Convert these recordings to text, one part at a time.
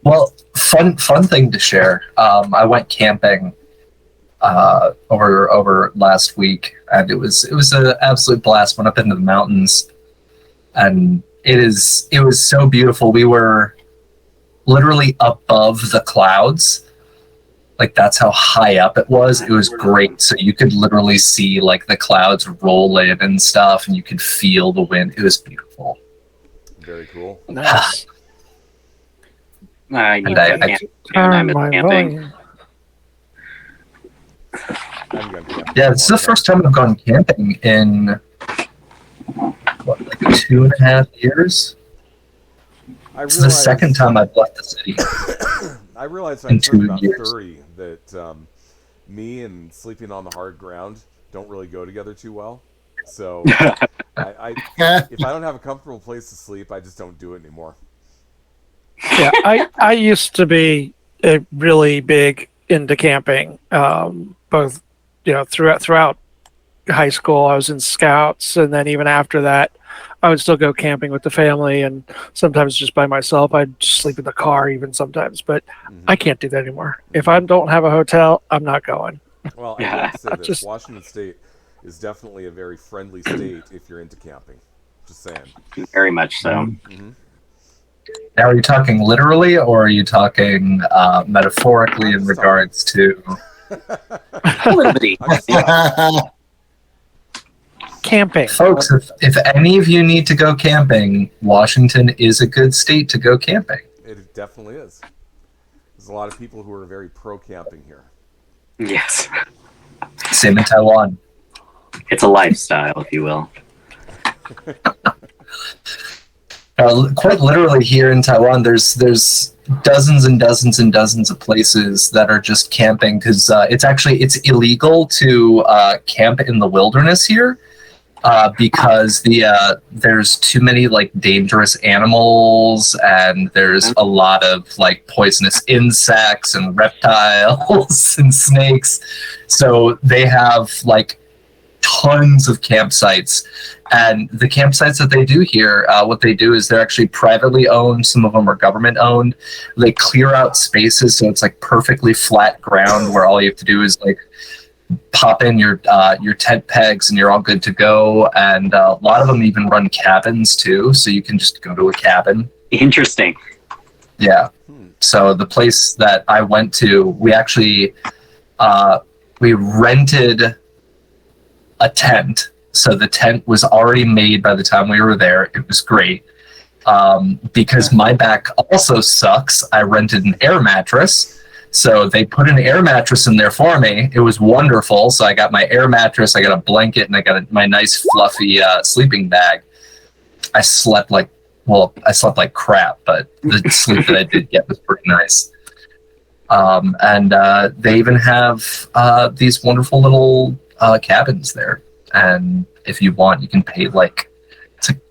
Well, fun thing to share. I went camping over last week, and it was an absolute blast. Went up into the mountains, and it was so beautiful. We were literally above the clouds. Like that's how high up it was. It was great. So you could literally see like the clouds roll in and stuff, and you could feel the wind. It was beautiful. Very cool. Nice. I need to camp. And I miss camping. Yeah, this is the first time I've gone camping in what, like 2.5 years. This is the second time I've left the city. I realized when I turned about 30 that me and sleeping on the hard ground don't really go together too well. So if I don't have a comfortable place to sleep, I just don't do it anymore. Yeah, I used to be really big into camping, both throughout high school. I was in scouts, and then even after that, I would still go camping with the family, and sometimes just by myself. I'd sleep in the car even sometimes, but I can't do that anymore. If I don't have a hotel, I'm not going. Well, I have to say this. Washington State is definitely a very friendly state if you're into camping. Just saying. Very much so. Mm-hmm. Now, are you talking literally, or are you talking metaphorically in regards to camping? Folks, if any of you need to go camping, Washington is a good state to go camping. It definitely is. There's a lot of people who are very pro-camping here. Yes. Same in Taiwan. It's a lifestyle, if you will. Quite literally here in Taiwan, there's dozens and dozens and dozens of places that are just camping because it's illegal to camp in the wilderness here because there's too many like dangerous animals, and there's a lot of like poisonous insects and reptiles and snakes. So they have like tons of campsites. And the campsites that they do here, what they do is they're actually privately owned. Some of them are government owned. They clear out spaces so it's like perfectly flat ground where all you have to do is like pop in your tent pegs and you're all good to go. And a lot of them even run cabins too, so you can just go to a cabin. Interesting. Yeah. So the place that I went to, we actually we rented a tent. So the tent was already made by the time we were there. It was great. Because my back also sucks, I rented an air mattress. So they put an air mattress in there for me. It was wonderful. So I got my air mattress, I got a blanket, and I got my nice fluffy sleeping bag. I slept like crap, but the sleep that I did get was pretty nice. And they even have these wonderful little cabins there. And if you want, you can pay it's like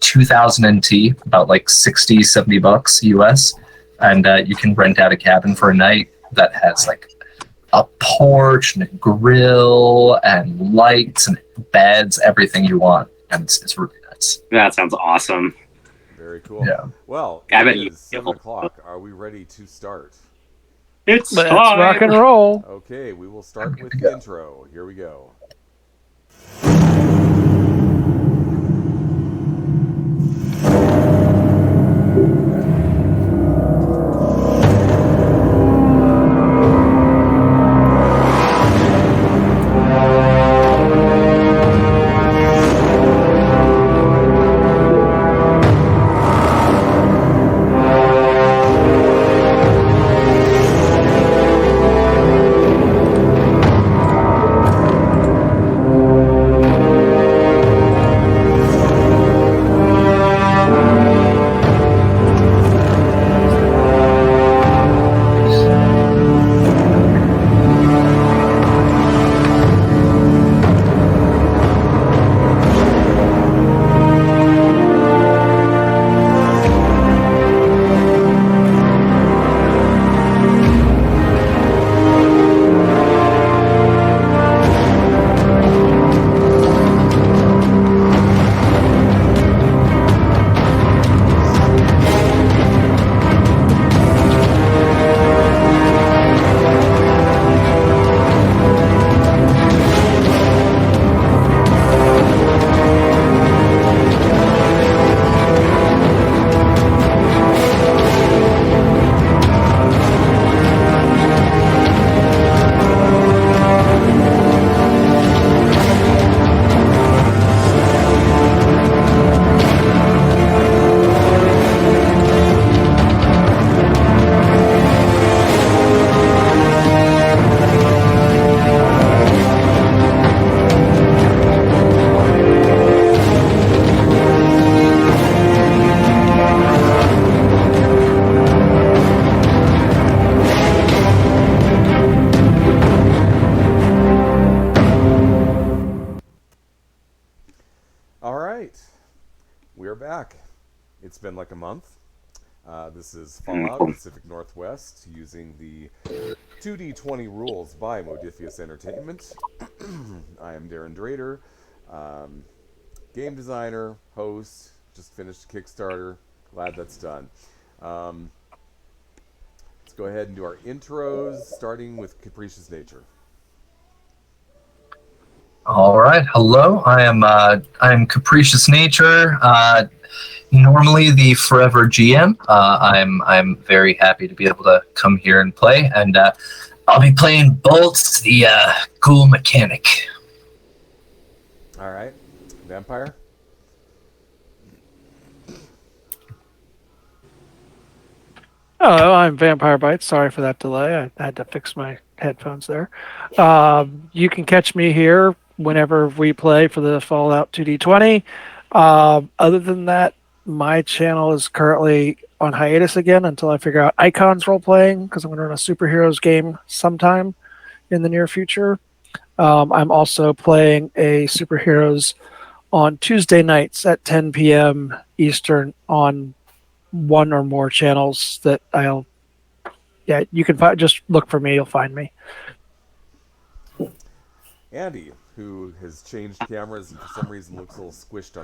2,000 NT, about like $60-$70 US, and you can rent out a cabin for a night that has like a porch and a grill and lights and beds, everything you want, and it's really nice. That sounds awesome. Very cool. Yeah. Well, I bet it is 7 o'clock. Are we ready to start? Let's rock and roll. Okay, we will start with the intro. Here we go. back. It's been like a month. This is Fallout Pacific Northwest using the 2D20 rules by Modiphius Entertainment. I am Darren Drader, game designer, host, just finished a Kickstarter. Glad that's done. Let's go ahead and do our intros, starting with Capricious Nature. All right. Hello. I am Capricious Nature. Normally the forever GM. I'm very happy to be able to come here and play, and I'll be playing Bolt, the ghoul mechanic. All right, Vampire. Hello, I'm Vampire Bite. Sorry for that delay. I had to fix my headphones there. You can catch me here whenever we play for the Fallout 2D20. Other than that, my channel is currently on hiatus again until I figure out Icons role playing, because I'm going to run a superheroes game sometime in the near future. I'm also playing a superheroes on Tuesday nights at 10 p.m. Eastern on one or more channels that you can just look for me, you'll find me. Andy, who has changed cameras and for some reason looks a little squished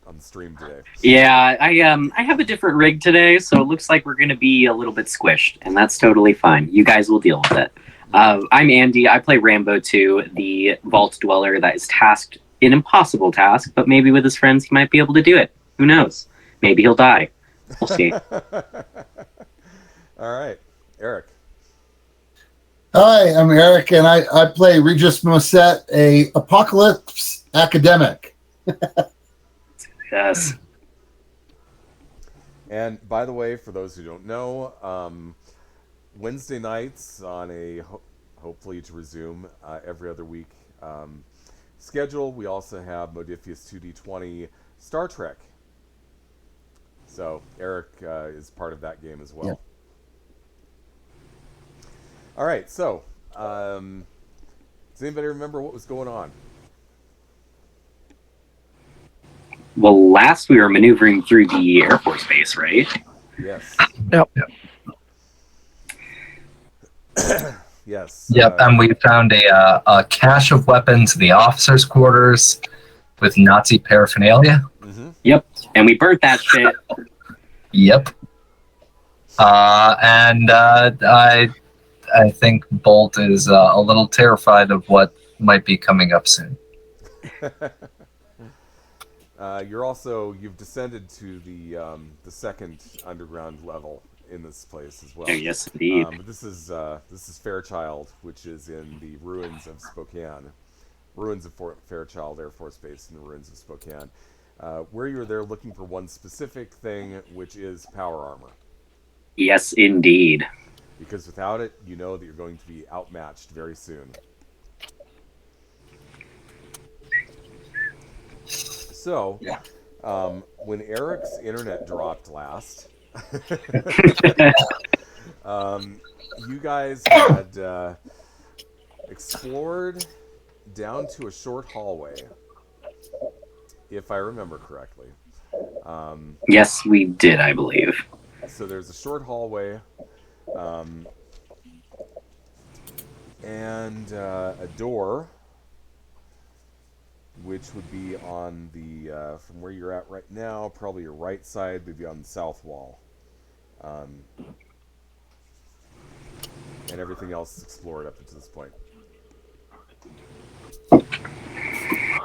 on the stream today. Yeah, I have a different rig today, so it looks like we're going to be a little bit squished, and that's totally fine. You guys will deal with it. I'm Andy. I play Rambo 2, the Vault Dweller that is tasked an impossible task, but maybe with his friends he might be able to do it. Who knows? Maybe he'll die. We'll see. All right, Eric. Hi, I'm Eric, and I play Regis Mosset, a apocalypse academic. Yes. And by the way, for those who don't know, Wednesday nights on a hopefully to resume every other week schedule, we also have Modiphius 2D20 Star Trek. So Eric is part of that game as well. Yep. All right, so does anybody remember what was going on? Well, last we were maneuvering through the Air Force Base, right? Yes. Yep. Yes. Yep, and we found a cache of weapons in the officers' quarters with Nazi paraphernalia. Mm-hmm. Yep. And we burnt that shit. Yep. And I think Bolt is a little terrified of what might be coming up soon. You've descended to the second underground level in this place as well. Yes, indeed. This is Fairchild, which is in the ruins of Spokane, ruins of Fairchild Airforce Base in the ruins of Spokane, where you're there looking for one specific thing, which is power armor. Yes, indeed. Because without it, you know that you're going to be outmatched very soon. So, when Eric's internet dropped last, you guys had explored down to a short hallway, if I remember correctly. Yes, we did, I believe. So there's a short hallway, and a door, which would be on the, from where you're at right now, probably your right side would be on the south wall. And everything else is explored up to this point.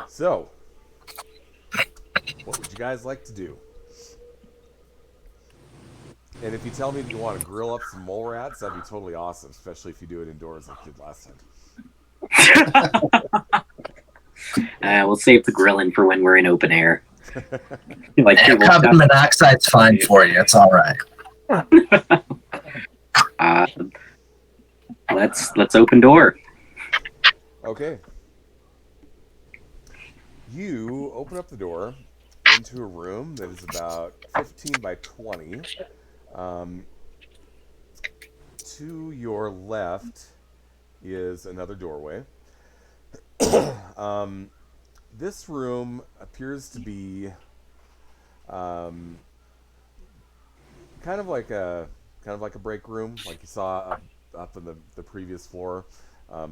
So, what would you guys like to do? And if you tell me that you want to grill up some mole rats, that'd be totally awesome, especially if you do it indoors like you did last time. We'll save the grilling for when we're in open air. Like Carbon monoxide's fine for you. It's all right. Let's open door. Okay. You open up the door into a room that is about 15 by 20. To your left is another doorway. This room appears to be Um, kind of like a break room, like you saw up in the previous floor.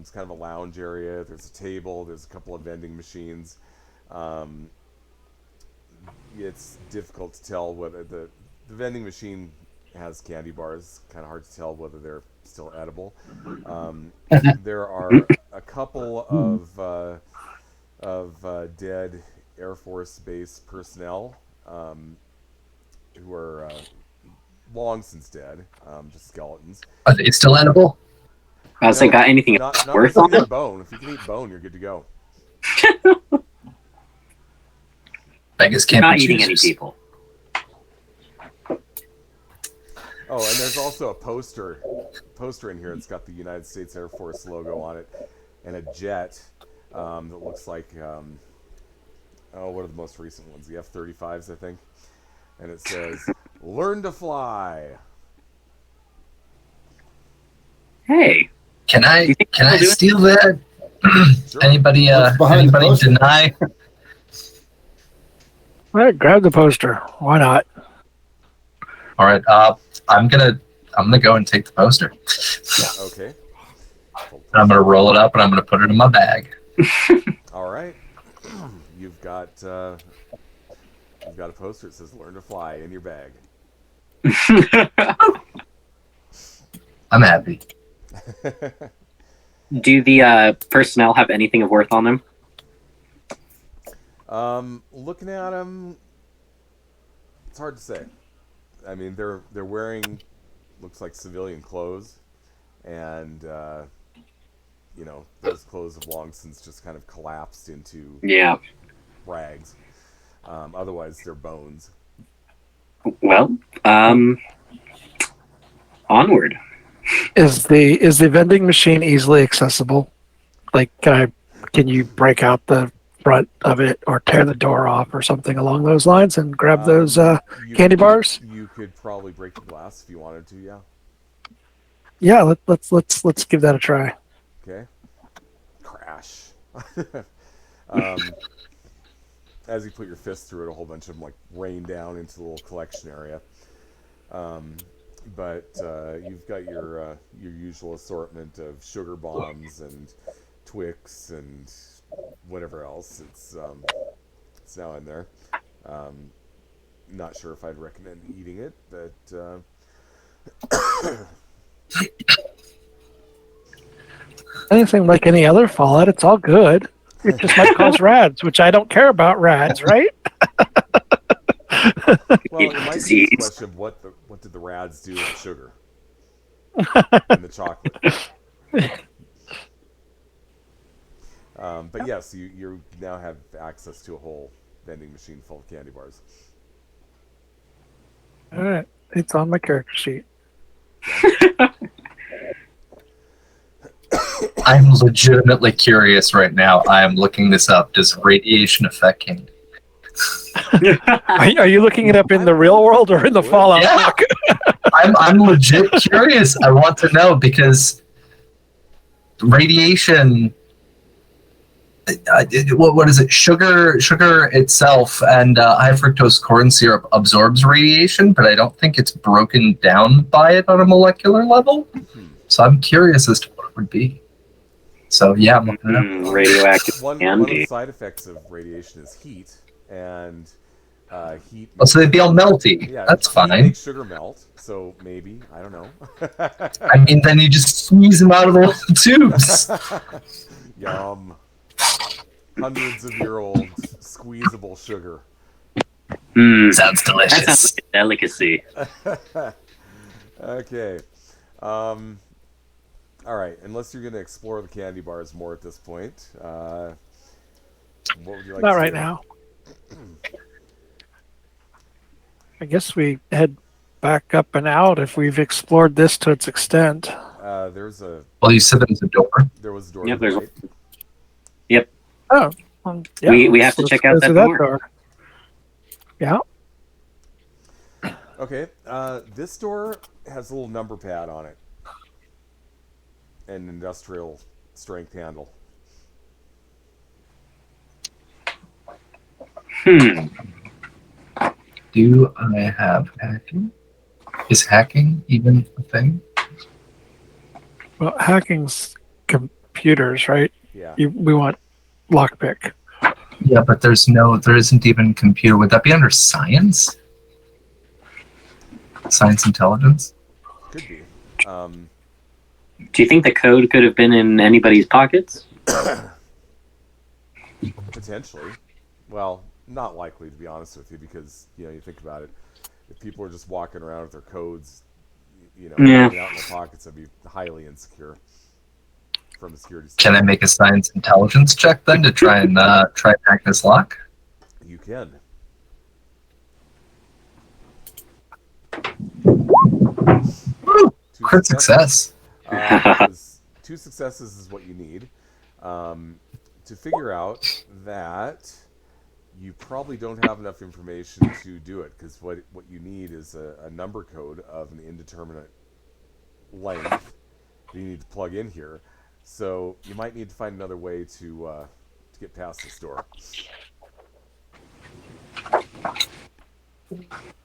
It's kind of a lounge area. There's a table. There's a couple of vending machines. It's difficult to tell whether the vending machine has candy bars. Kind of hard to tell whether they're still edible. There are a couple of dead Air Force Base personnel who are long since dead, just skeletons. Are they still edible? I was like, got anything Not worth if you on can it? eat bone. If you can eat bone, you're good to go. Beggars can't Not be eating any choosers. people. Oh, and there's also a poster in here. It's got the United States Air Force logo on it, and a jet that looks like what are the most recent ones? The F-35s, I think. And it says, "Learn to fly." Hey, Can Do I you think can I people do it? steal that? Sure. Anybody What's behind the anybody poster? deny? All right, grab the poster. Why not? All right, I'm gonna go and take the poster. Okay. I'm gonna roll it up and I'm gonna put it in my bag. All right. You've got a poster that says "Learn to fly" in your bag. I'm happy. do the personnel have anything of worth on them? Looking at them, it's hard to say. I mean, they're wearing looks like civilian clothes, and those clothes have long since just kind of collapsed into Yeah. rags. Otherwise, they're bones. Well, onward. Is the vending machine easily accessible? Like, can you break out the front of it or tear the door off or something along those lines and grab those candy bars? You could probably break the glass if you wanted to. Yeah. Yeah, let's give that a try. Okay. Crash. As you put your fist through it, a whole bunch of them like rain down into the little collection area. But you've got your usual assortment of sugar bombs and Twix and whatever else. It's now in there. Not sure if I'd recommend eating it, but Anything like any other Fallout, it's all good. It just might cause rads, which I don't care about rads, right? well, it might be a Disease. question of what did the rads do with the sugar and the chocolate. But yes, you now have access to a whole vending machine full of candy bars. All right, it's on my character sheet. I'm legitimately curious right now. I am looking this up. Does radiation affect candy? Are you looking it up in the real world or in the Fallout Yeah. book? I'm legit curious. I want to know because radiation. What is it? Sugar itself and high fructose corn syrup absorbs radiation, but I don't think it's broken down by it on a molecular level. So I'm curious as to what it would be. So yeah, I'm looking it up. Radioactive One of candy. the side effects of radiation is heat, and heat. Oh, so they'd be all melty. Yeah, That's heat fine. makes sugar melt, so maybe I don't know. I mean, then you just squeeze them out of the little tubes. Yum. Hundreds of year old squeezable sugar. Mm, Sounds that delicious. sounds like a delicacy. Okay. All right. Unless you're going to explore the candy bars more at this point, what would you like Not to right do? now. I guess we head back up and out if we've explored this to its extent. There's a Well, you said there was a door. there was a door Yep, to the there's right. Oh, yeah, We have to let's check go out that through door. Yeah. Okay. This door has a little number pad on it. An industrial strength handle. Do I have hacking? Is hacking even a thing? Well, hacking's computers, right? Yeah. We want lockpick. Yeah, but there isn't even computer. Would that be under science? Science intelligence? Could be. Do you think the code could have been in anybody's pockets? Potentially. Well, not likely, to be honest with you, because, you think about it. If people are just walking around with their codes, Yeah. hanging out in their pockets, that'd be highly insecure from a security Can standpoint. I make a science intelligence check then to try and hack this lock? You can. Woo! Two Crit success. because 2 successes is what you need to figure out that you probably don't have enough information to do it, because what you need is a number code of an indeterminate length that you need to plug in here. So you might need to find another way to get past this door.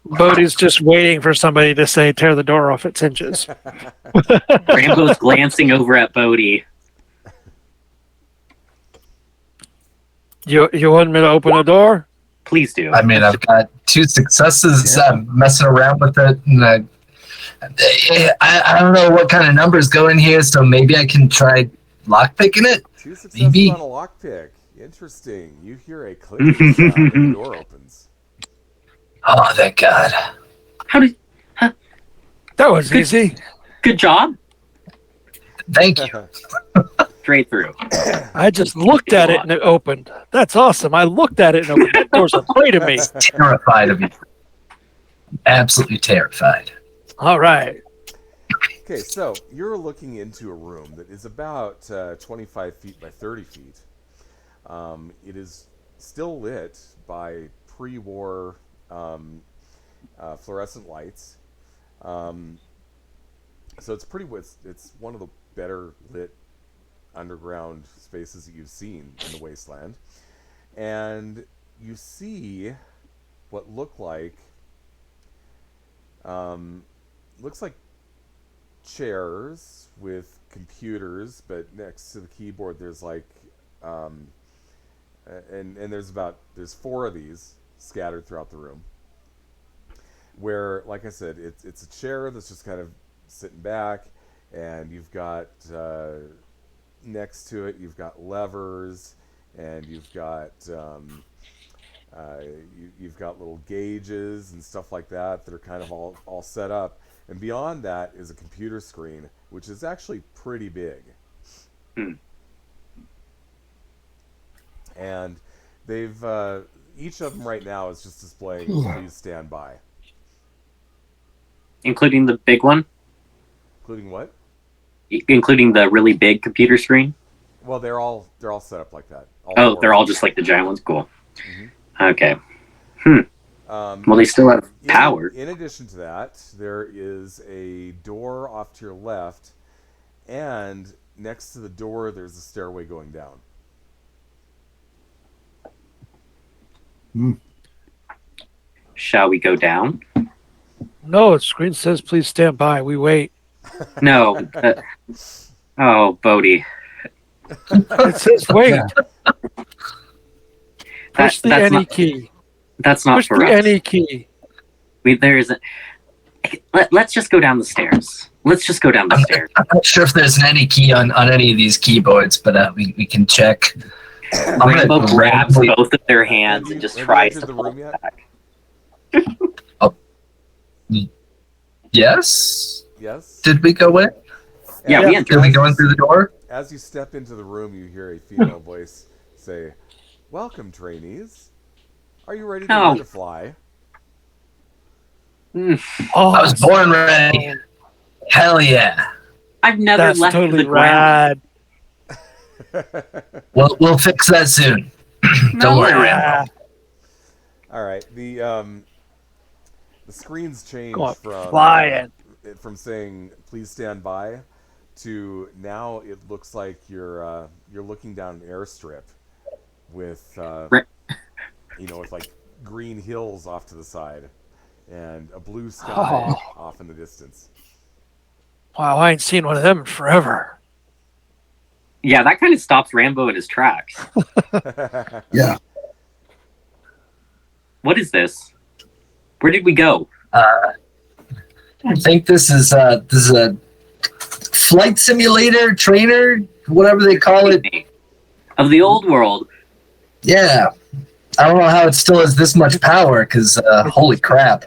Bodhi's just waiting for somebody to say, tear the door off its hinges. Rambo's glancing over at Bodhi. You want me to open the door? Please do. I mean, I've got 2 successes. I'm messing around with it, and I don't know what kind of numbers go in here, so maybe I can try lockpicking it. 2 successes Maybe. on a lockpick. Interesting. You hear a clicking sound and the door opens. Oh, thank God. How did? That was easy. Good job. Thank you. Straight through. I just looked at it and it opened. That's awesome. I looked at it and opened. That door's afraid of me. Terrified of you. Absolutely terrified. All right. Okay, so you're looking into a room that is about 25 feet by 30 feet. It is still lit by pre-war fluorescent lights. So it's it's one of the better lit underground spaces that you've seen in the wasteland. And you see what looks like chairs with computers, but next to the keyboard there's and there's 4 of these scattered throughout the room, where, like I said, it's a chair that's just kind of sitting back, and you've got next to it you've got levers, and you've got you've got little gauges and stuff like that are kind of all set up. And beyond that is a computer screen, which is actually pretty big. And they've each of them right now is just displaying "Please stand by." Including the big one? Including what? Including the really big computer screen? Well, they're all set up like that. Oh, they're all just like the giant ones? Cool. Mm-hmm. Okay. Well, they still have power. In addition to that, there is a door off to your left, and next to the door there's a stairway going down. Shall we go down? No, the screen says please stand by. We wait. No. Oh, Bodhi. It says wait. Push the that's any not, key. That's not Push for the us. any key. Let's just go down the stairs. Let's just go down the stairs. I'm not sure if there's an any key on any of these keyboards, but we can check. Rambo grabs both of their hands and just tries to pull it back. Yes? Yes? Did we go in? Yeah, we entered. Did we go in through the door? As you step into the room, you hear a female voice say, "Welcome, trainees. Are you ready to learn to fly?" Oh, I was born ready. Hell yeah. I've never that's left totally the ground. rad. We'll fix that soon. Don't worry, Rambo. All right. The screens change Go on, from flying. From saying "Please stand by" to now it looks like you're looking down an airstrip with with like green hills off to the side, and a blue sky off in the distance. Wow, I ain't seen one of them in forever. Yeah, that kind of stops Rambo in his tracks. Yeah. What is this? Where did we go? I think this is a flight simulator trainer, whatever they call it. Of the old world. Yeah. I don't know how it still has this much power, because holy crap.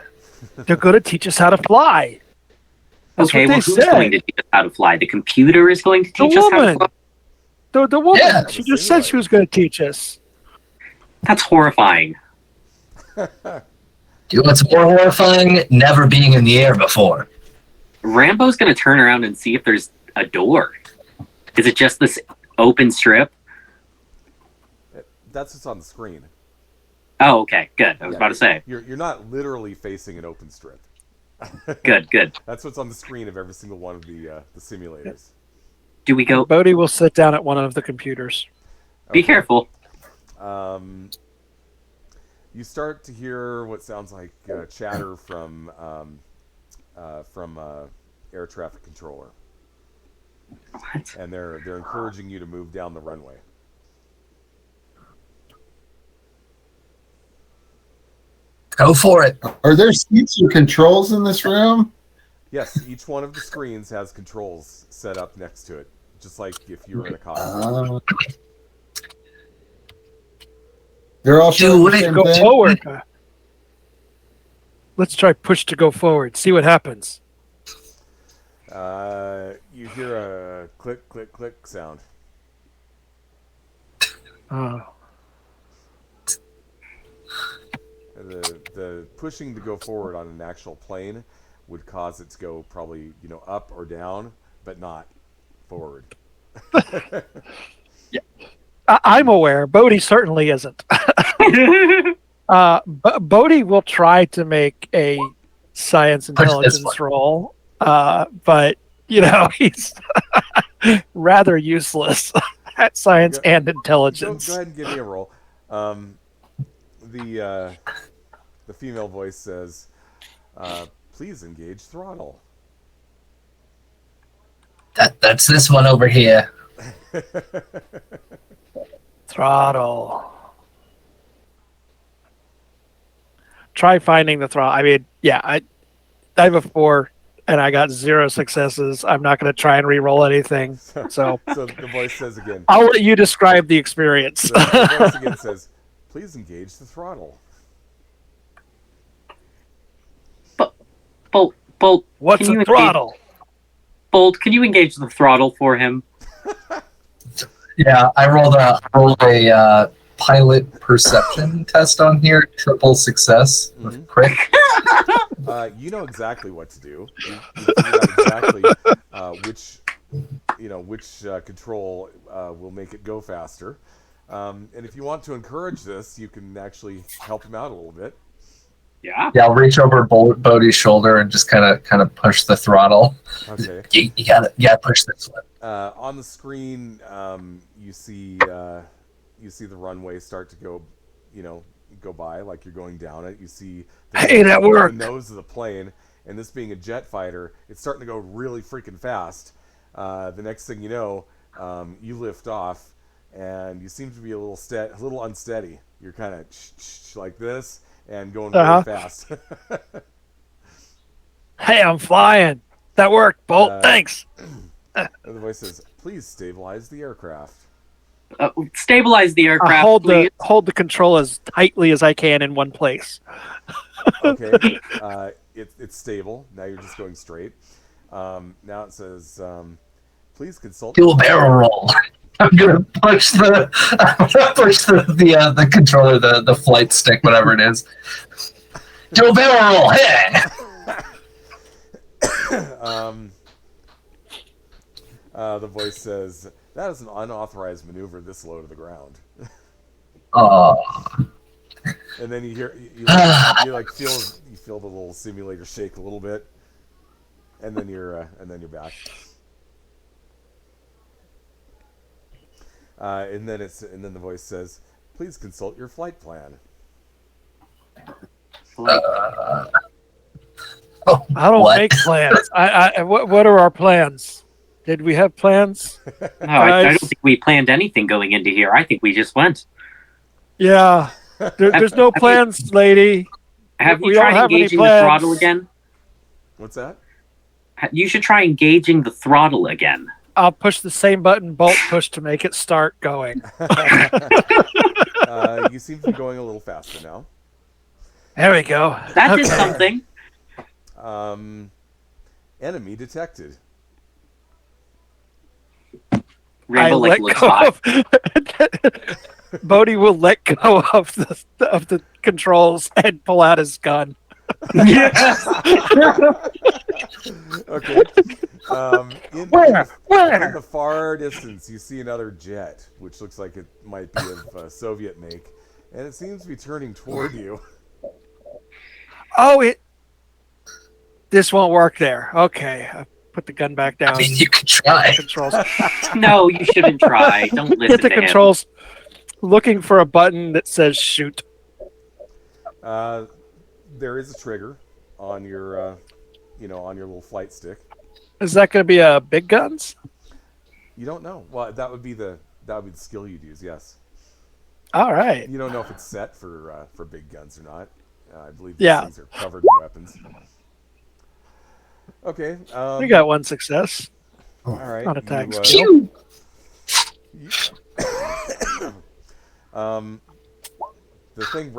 They're going to teach us how to fly. That's Okay, what well, they who's said. going to teach us how to fly? The computer is going to teach us how to fly? The woman. Yeah. She just said she was going to teach us. That's horrifying. Do you know what's more horrifying? Never being in the air before. Rambo's going to turn around and see if there's a door. Is it just this open strip? That's what's on the screen. Oh, okay, good. I was about to say. You're not literally facing an open strip. Good. That's what's on the screen of every single one of the simulators. Do we go? Bodhi will sit down at one of the computers. Be careful. You start to hear what sounds like chatter from air traffic controller, What? and they're encouraging you to move down the runway. Go for it. Are there seats or controls in this room? Yes, each one of the screens has controls set up next to it, just like if you were in a cockpit. They're all showing the Dude, same Go thing? forward. Let's try push to go forward. See what happens. You hear a click, click, click sound. Oh. The pushing to go forward on an actual plane would cause it to go probably up or down, but not forward. I'm aware. Bodhi certainly isn't. Bodhi will try to make a science intelligence roll, but he's rather useless at science and intelligence. Go ahead and give me a roll. The female voice says, "Please engage throttle." That's this one over here. Throttle. Try finding the throttle. I mean, yeah, I have a 4 and I got 0 successes. I'm not going to try and re-roll anything. So the voice says again. I'll let you describe the experience. The voice again says, "Please engage the throttle." Bolt. What's a throttle? Bolt, can you engage the throttle for him? Yeah, I rolled a pilot perception test on here. Triple success with crit. You know exactly what to do. You figured out exactly which control will make it go faster. And if you want to encourage this, you can actually help him out a little bit. Yeah. Yeah, I'll reach over Bodhi's shoulder and just kind of push the throttle. Okay. You gotta push this one. On the screen, you see the runway start to go by like you're going down it. You see That worked. the nose of the plane, and this being a jet fighter, it's starting to go really freaking fast. The next thing you know, you lift off, and you seem to be a little unsteady. You're kind of like this and going really fast. Hey, I'm flying. That worked, Bolt. Thanks. And the voice says, "Please stabilize the aircraft." Stabilize the aircraft, please. Hold the control as tightly as I can in one place. Okay. It's stable. Now you're just going straight. Now it says, "Please consult." Do a barrel roll. I'm gonna push the controller, the flight stick, whatever it is. Do a barrel roll. Hey! The voice says, "That is an unauthorized maneuver this low to the ground." And then you hear you feel the little simulator shake a little bit, and then you're back. And then the voice says, "Please consult your flight plan." Like, Oh, I don't what? make plans. What are our plans? Did we have plans? no, I don't Guys? think we planned anything going into here. I think we just went. Yeah. There's no plans, lady. Have We you don't tried have any engaging the plans. throttle again? What's that? You should try engaging the throttle again. I'll push the same button Bolt pushed to make it start going. You seem to be going a little faster now. There we go. That did Okay. something. Enemy detected. Rainbow I let looks go hot. of Bodhi will let go of the controls and pull out his gun. Okay. In the far distance, you see another jet, which looks like it might be of Soviet make, and it seems to be turning toward you. Oh, this won't work there. Okay, I put the gun back down. I mean, you could try. Controls. No, you shouldn't try. Don't listen Hit the to him. controls. Looking for a button that says shoot. There is a trigger on your, on your little flight stick. Is that going to be a big guns? You don't know. Well, that would be the skill you'd use. Yes. All right. You don't know if it's set for big guns or not. I believe these Yeah. things are covered in weapons. Okay. We got one success All right. on attack you, skill. The thing,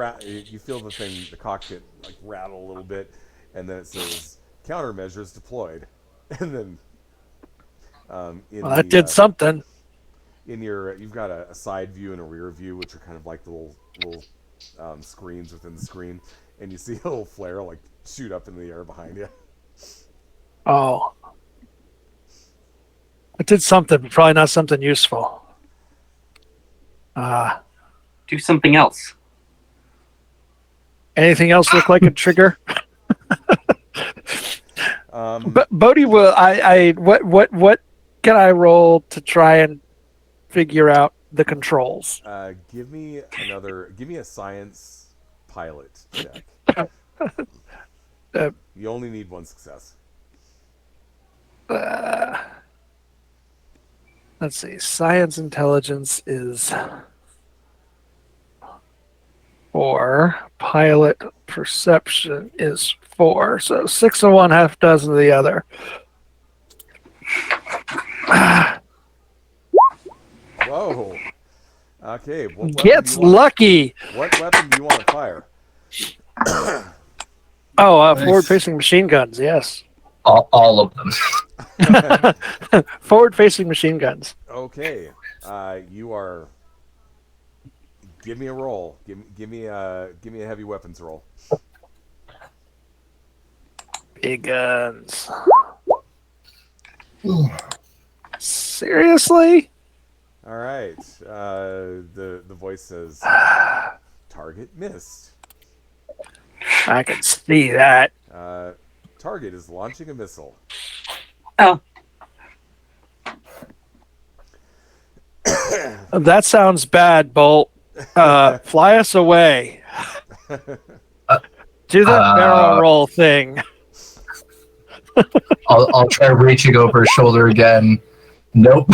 you feel the cockpit like rattle a little bit, and then it says countermeasures deployed, and then Well, that did something. in your you've got a side view and a rear view, which are kind of like the little screens within the screen, and you see a little flare like shoot up in the air behind you. Oh. It did something, but probably not something useful. Do something else. Anything else look like a trigger? But Bodhi will. What can I roll to try and figure out the controls? Give me a science pilot check. You only need one success. Let's see. Science intelligence is 4. Pilot perception is 4. So 6 of one, half dozen of the other. Whoa. Okay. What weapon Gets do you want- lucky. What weapon do you want to fire? Oh, Nice. forward-facing machine guns. Yes. All of them. Forward-facing machine guns. Okay. You are. Give me a roll. Give me a heavy weapons roll. Big guns. Seriously? All right. The voice says, "Target missed. I can see that. Target is launching a missile." Oh, That sounds bad, Bolt. Fly us away. Do that barrel roll thing. I'll try reaching over his shoulder again. Nope.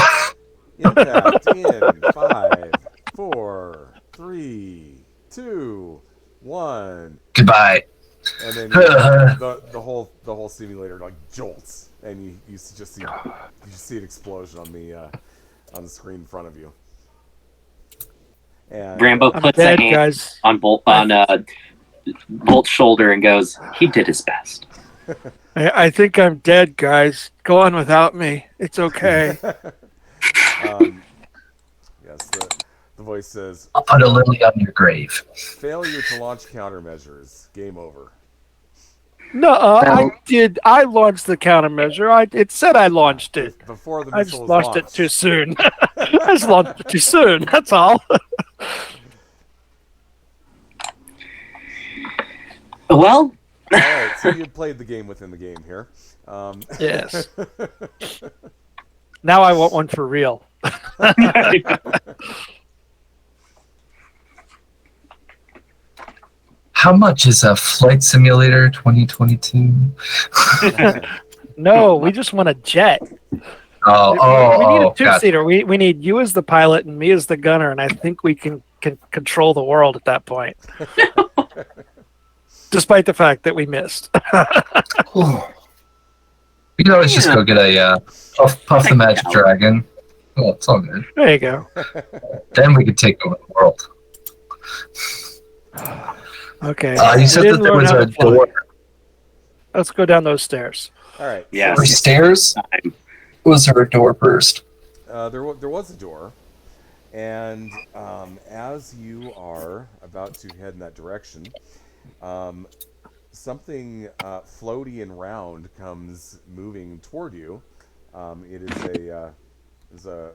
Impact in 5, 4, 3, 2, 1. Goodbye. And then the whole simulator like jolts, and you just see an explosion on the screen in front of you. And Rambo I'm puts a dead, hand guys. on Bolt's shoulder and goes, "He did his best." I think I'm dead, guys. Go on without me. It's okay. yes, the voice says, I'll put a lily on your grave. "Failure to launch countermeasures. Game over." No, I did. I launched the countermeasure. It said I launched it. Before the I just missile is launched launched. it too soon. I just launched it too soon. That's all. Well, All right, so you played the game within the game here. Yes. Now I want one for real. How much is a Flight Simulator 2022? No, we just want a jet. We need a two-seater. We need you as the pilot and me as the gunner, and I think we can control the world at that point. Despite the fact that we missed. We can always just go get a Puff the Magic Dragon. Oh, it's all good. There you go. Then we could take over the world. Okay. You said that there was a door. Let's go down those stairs. All right. Yeah. Stairs? Was there a door first? There was a door, and as you are about to head in that direction, something floaty and round comes moving toward you. It is a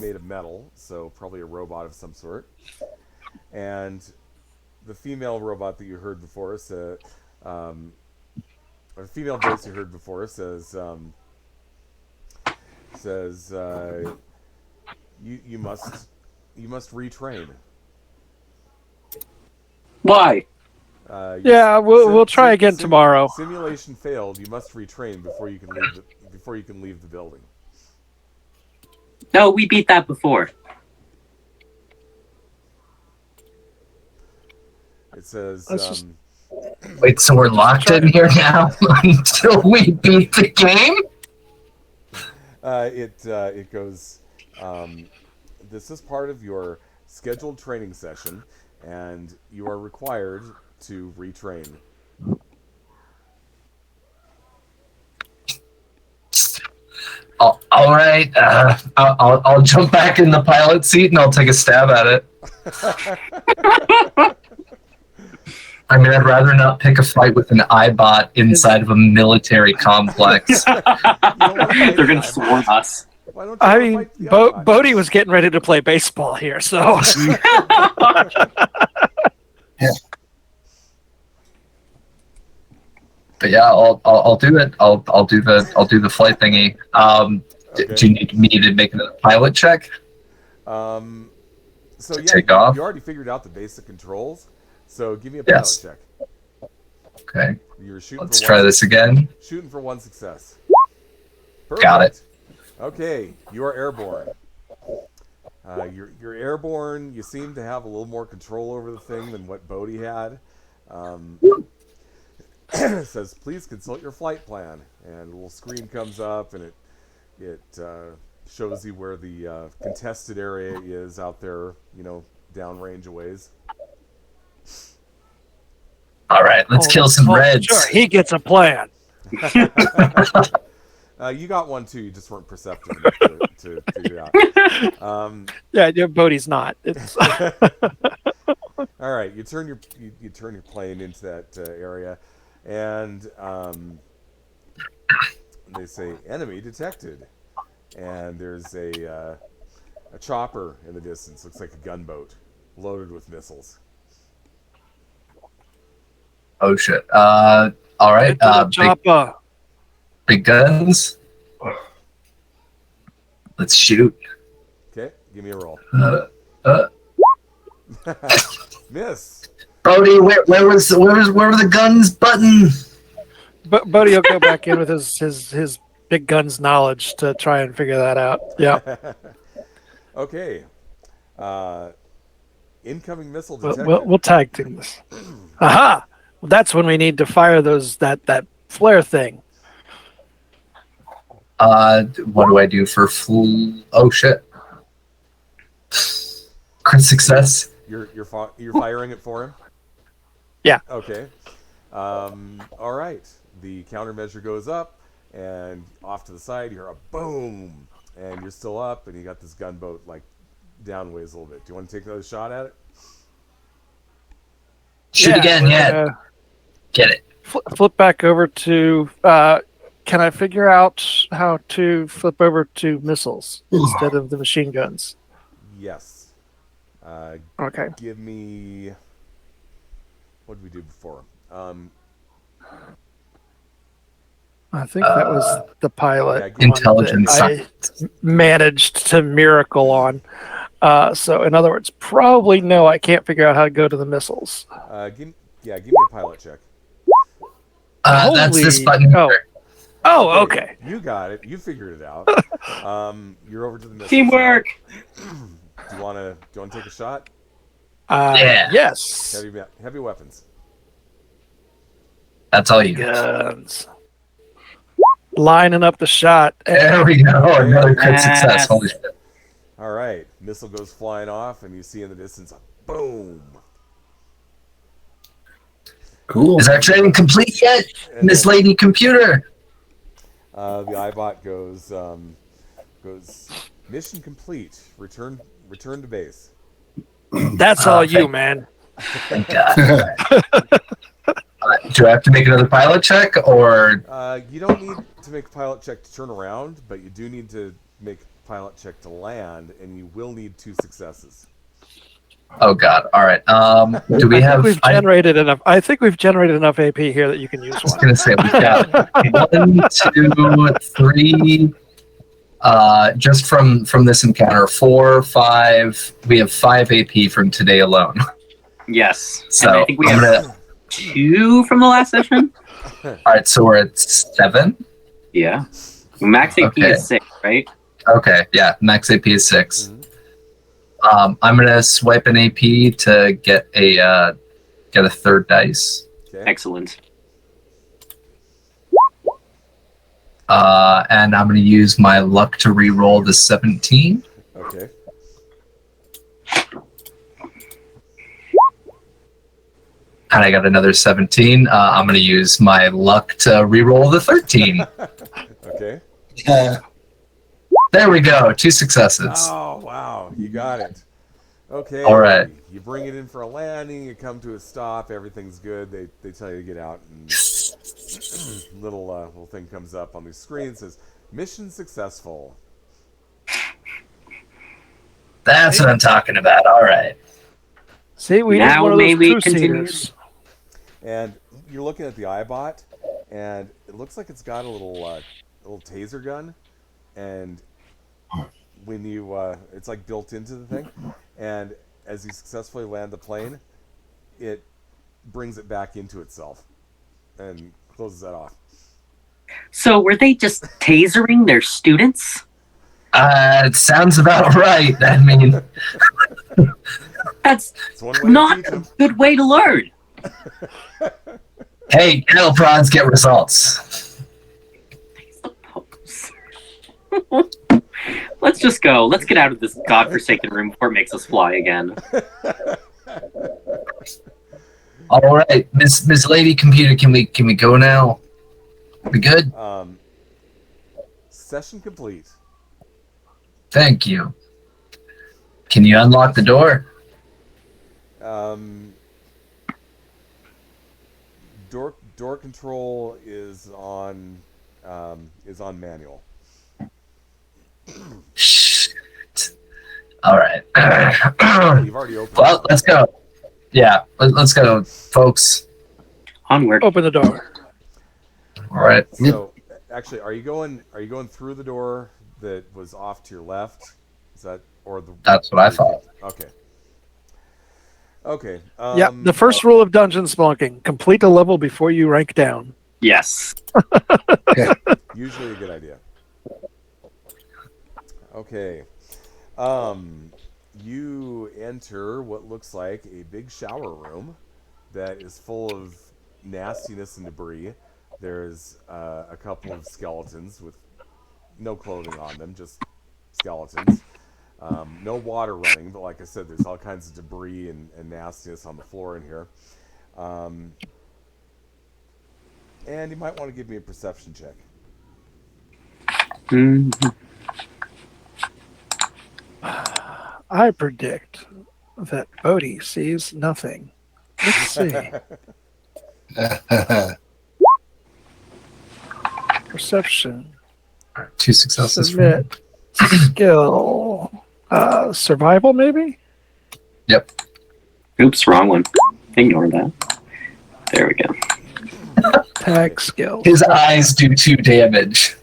made of metal, so probably a robot of some sort. And the female robot that you heard before or the female voice you heard before says you must retrain. Why? We'll try again tomorrow. Simulation failed. You must retrain before you can leave the building. No, we beat that before. It says. Wait, so we're locked in here now until we beat the game? It goes. This is part of your scheduled training session, and you are required to retrain. All right. I'll jump back in the pilot seat and I'll take a stab at it. I mean, I'd rather not pick a fight with an iBot inside of a military complex. They're gonna swarm us. I mean, Bodhi was getting ready to play baseball here, so. But yeah, I'll do it. I'll do the flight thingy. Okay. Do you need me to make a pilot check? So yeah, take off? You already figured out the basic controls. So give me a pilot check. Okay. You're shooting. Let's try this again. Shooting for 1 success. Perfect. Got it. Okay, you are airborne. You're airborne. You seem to have a little more control over the thing than what Bodhi had. It says, please consult your flight plan. And a little screen comes up, and it shows you where the contested area is out there, downrange a ways. All right, let's kill some reds. Sure, he gets a plan. You got one too. You just weren't perceptive enough to figure it out. Yeah, Bodhi's not. It's all right, you turn your plane into that area, and they say enemy detected, and there's a chopper in the distance. Looks like a gunboat loaded with missiles. Oh shit! All right, chopper. Big guns. Let's shoot. Okay, give me a roll. Miss. Bodhi, where were the guns button? But Bodhi will go back in with his big guns knowledge to try and figure that out. Yeah. Okay. Incoming missile detected. We'll tag team this. Aha! Well, that's when we need to fire that flare thing. What do I do for full? Oh shit! Crit success. You're firing it for him? Yeah. Okay. All right. The countermeasure goes up, and off to the side, you hear a boom, and you're still up, and you got this gunboat like downways a little bit. Do you want to take another shot at it? Shoot again, yeah. Get it. Flip back over to. Can I figure out how to flip over to missiles instead of the machine guns? Yes. Okay. Give me. What did we do before? I think that was the pilot. Intelligence. I managed to miracle on. So, in other words, probably no, I can't figure out how to go to the missiles. Yeah, give me a pilot check. That's this button. Oh. Here. Oh, okay. You got it. You figured it out. You're over to the missile Teamwork. side. Do you want to take a shot? Yeah. Yes. Heavy weapons. That's all you. Guns. Lining up the shot. There we go. Another crit success. Holy shit. All right. Missile goes flying off, and you see in the distance a boom. Cool. Is our training complete yet, Miss Lady Computer? The iBot goes mission complete. Return to base. That's all you, man. Thank God. Do I have to make another pilot check, or You don't need to make a pilot check to turn around, but you do need to make a pilot check to land, and you will need 2 successes. oh God? All right. Do we have? We've generated enough. I think we've generated enough AP here that you can use I was one. gonna say we've got 1, 2, 3. Just from this encounter, 4, 5. We have 5 AP from today alone. Yes. So And I think we I'm have gonna. 2 from the last session. All right, so we're at 7. Yeah. Max AP Okay. is 6, right? Okay, yeah, max AP is 6. Mhm. I'm gonna swipe an AP to get a 3rd dice. Okay. Excellent. And I'm gonna use my luck to re-roll the 17. Okay. And I got another 17. I'm gonna use my luck to re-roll the 13. Okay. There we go, 2 successes. Oh wow, you got it. Okay. All right. You bring it in for a landing. You come to a stop. Everything's good. They tell you to get out, and little thing comes up on the screen. Says mission successful. That's what I'm talking about. All right. See, we need Now one of may those we two-seaters. And you're looking at the iBot, and it looks like it's got a little taser gun, and when you it's like built into the thing, and as you successfully land the plane, it brings it back into itself and closes that off. So were they just tasering their students? It sounds about right. I mean, That's It's one way to not teach a 'em. good way to learn. hey, cattle prods get results. Let's just go. Let's get out of this godforsaken room before it makes us fly again. All right, Miss Lady Computer, can we go now? We good? Session complete. Thank you. Can you unlock the door? Door control is on manual. Shit. All right. You've already opened. Well, let's go. Yeah, let's go, folks. Onward. Open the door. All right. So, actually, are you going through the door that was off to your left? Is that or the? That's what I thought. Okay. Okay. Yeah, the first rule of dungeon spelunking: complete a level before you rank down. Yes. Usually a good idea. Okay. You enter what looks like a big shower room that is full of nastiness and debris. There's a couple of skeletons with no clothing on them, just skeletons. No water running, but like I said, there's all kinds of debris and nastiness on the floor in here. And you might want to give me a perception check. Mhm. I predict that Bodhi sees nothing. Let's see. Perception. 2 successes. Submit. Skill. Survival, maybe? Yep. Oops, wrong one. Ignore that. There we go. Tag skill. His eyes do 2 damage.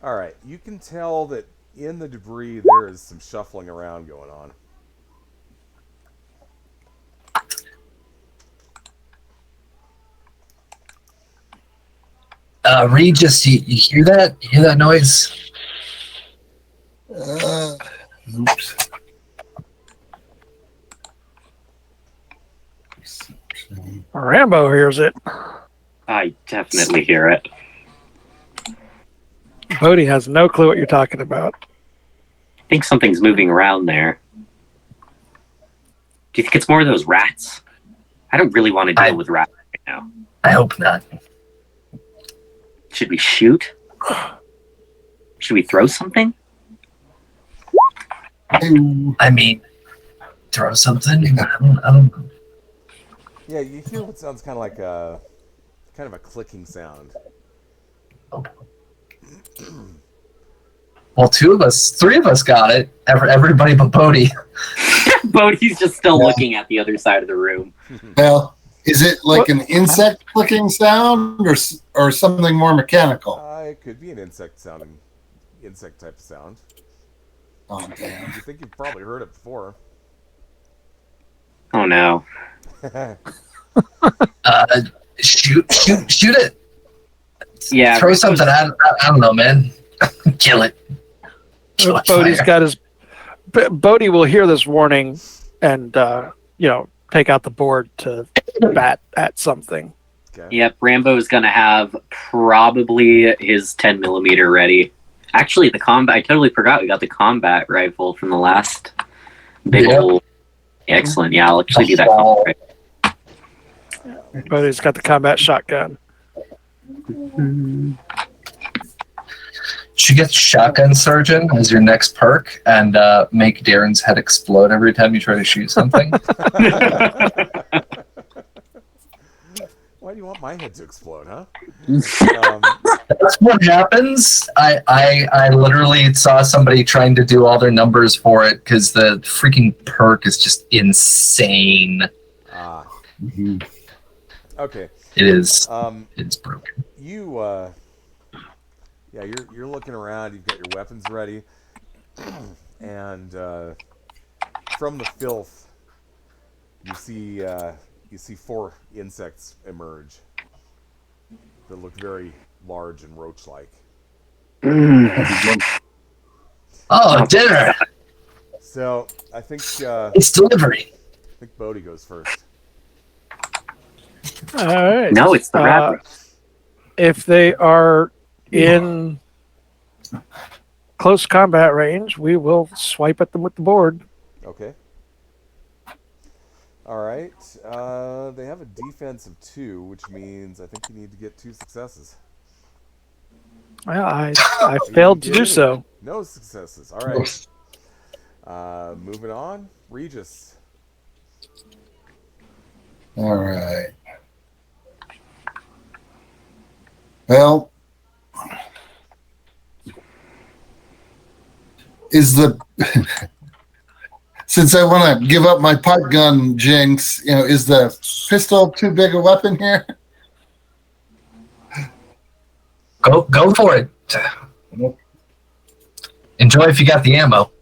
All right, you can tell that in the debris there is some shuffling around going on. Regis, you hear that? You hear that noise? Oops. Rambo hears it. I definitely hear it. Bodhi has no clue what you're talking about. I think something's moving around there. Do you think it's more of those rats? I don't really want to deal with rats right now. I hope not. Should we shoot? Should we throw something? I mean, throw something? I don't know. Yeah, you hear what sounds kind of like a clicking sound. Well, three of us got it. Everybody but Bodhi. Bodhi's just still looking at the other side of the room. Well, is it like an insect clicking sound or something more mechanical? It could be an insect type of sound. Oh, damn. You think you've probably heard it before. Oh no. Shoot it. Yeah. Throw something. I don't know, man. Kill it. Bodhi's got his. Bodhi will hear this warning and take out the board to bat at something. Okay. Yep, Rambo's gonna have probably his 10 millimeter ready. Actually, I totally forgot we got the combat rifle from the last big old. Excellent. Yeah, I'll actually do that. Bodhi's got the combat shotgun. Should you get Shotgun Surgeon as your next perk and make Darren's head explode every time you try to shoot something? Why do you want my head to explode, huh? That's what happens. I literally saw somebody trying to do all their numbers for it because the freaking perk is just insane. Okay. It is. It's broken. You're looking around. You've got your weapons ready, and from the filth, you see 4 insects emerge that look very large and roach-like. Oh, dinner! So I think It's delivery. I think Bodhi goes first. All right. No, it's the rat. If they are in close combat range, we will swipe at them with the board. Okay. All right. They have a defense of 2, which means I think you need to get 2 successes. Well, I failed to do so. No successes. All right. Moving on. Regis. All right. Well, since I want to give up my pipe gun jinx, is the pistol too big a weapon here? Go for it. Enjoy if you got the ammo.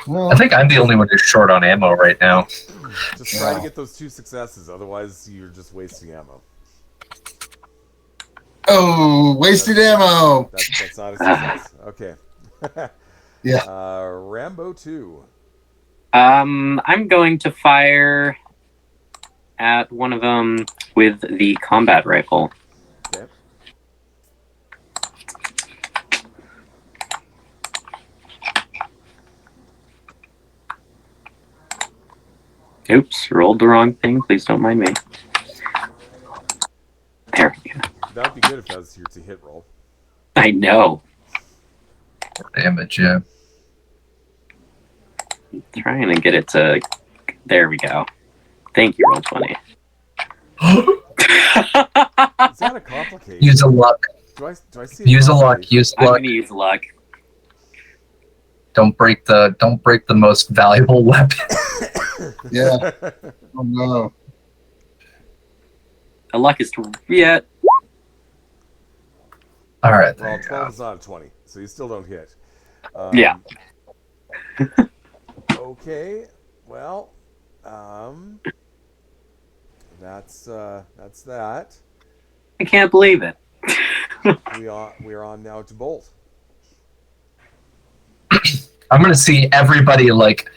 Well, I think I'm the only one who's short on ammo right now. Just try to get those 2 successes, otherwise you're just wasting ammo. oh, wasted ammo. That's not a success. Okay. Yeah. Rambo 2. I'm going to fire at one of them with the combat rifle. Okay. Oops, rolled the wrong thing. Please don't mind me. There we go. That would be good if that was your to hit roll. I know. Damage, yeah. Trying to get it to. There we go. Thank you, Roll20. Is that a complication? Use a luck. Do I see Use a luck. Use I'm luck. going to use luck. Don't break the most valuable weapon. Yeah. Oh no. A luck is yet. All right. Well, 12 is not a 20, so you still don't hit. Yeah. Okay. Well, that's that. I can't believe it. we are on now to Bolt. I'm gonna see everybody like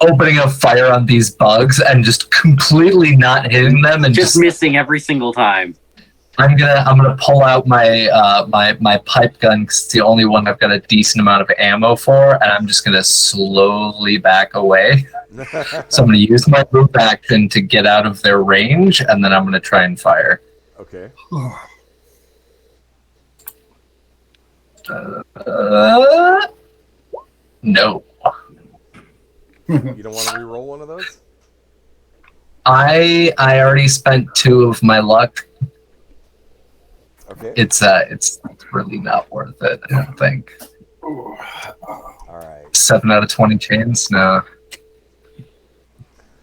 opening a fire on these bugs and just completely not hitting them and Just missing every single time. I'm gonna pull out my my pipe gun because it's the only one I've got a decent amount of ammo for, and I'm just gonna slowly back away. So I'm gonna use my move action to get out of their range, and then I'm gonna try and fire. Okay. No. You don't want to re-roll one of those? I already spent 2 of my luck. Okay. It's really not worth it, I don't think. All right. 7 out of 20 chains, no.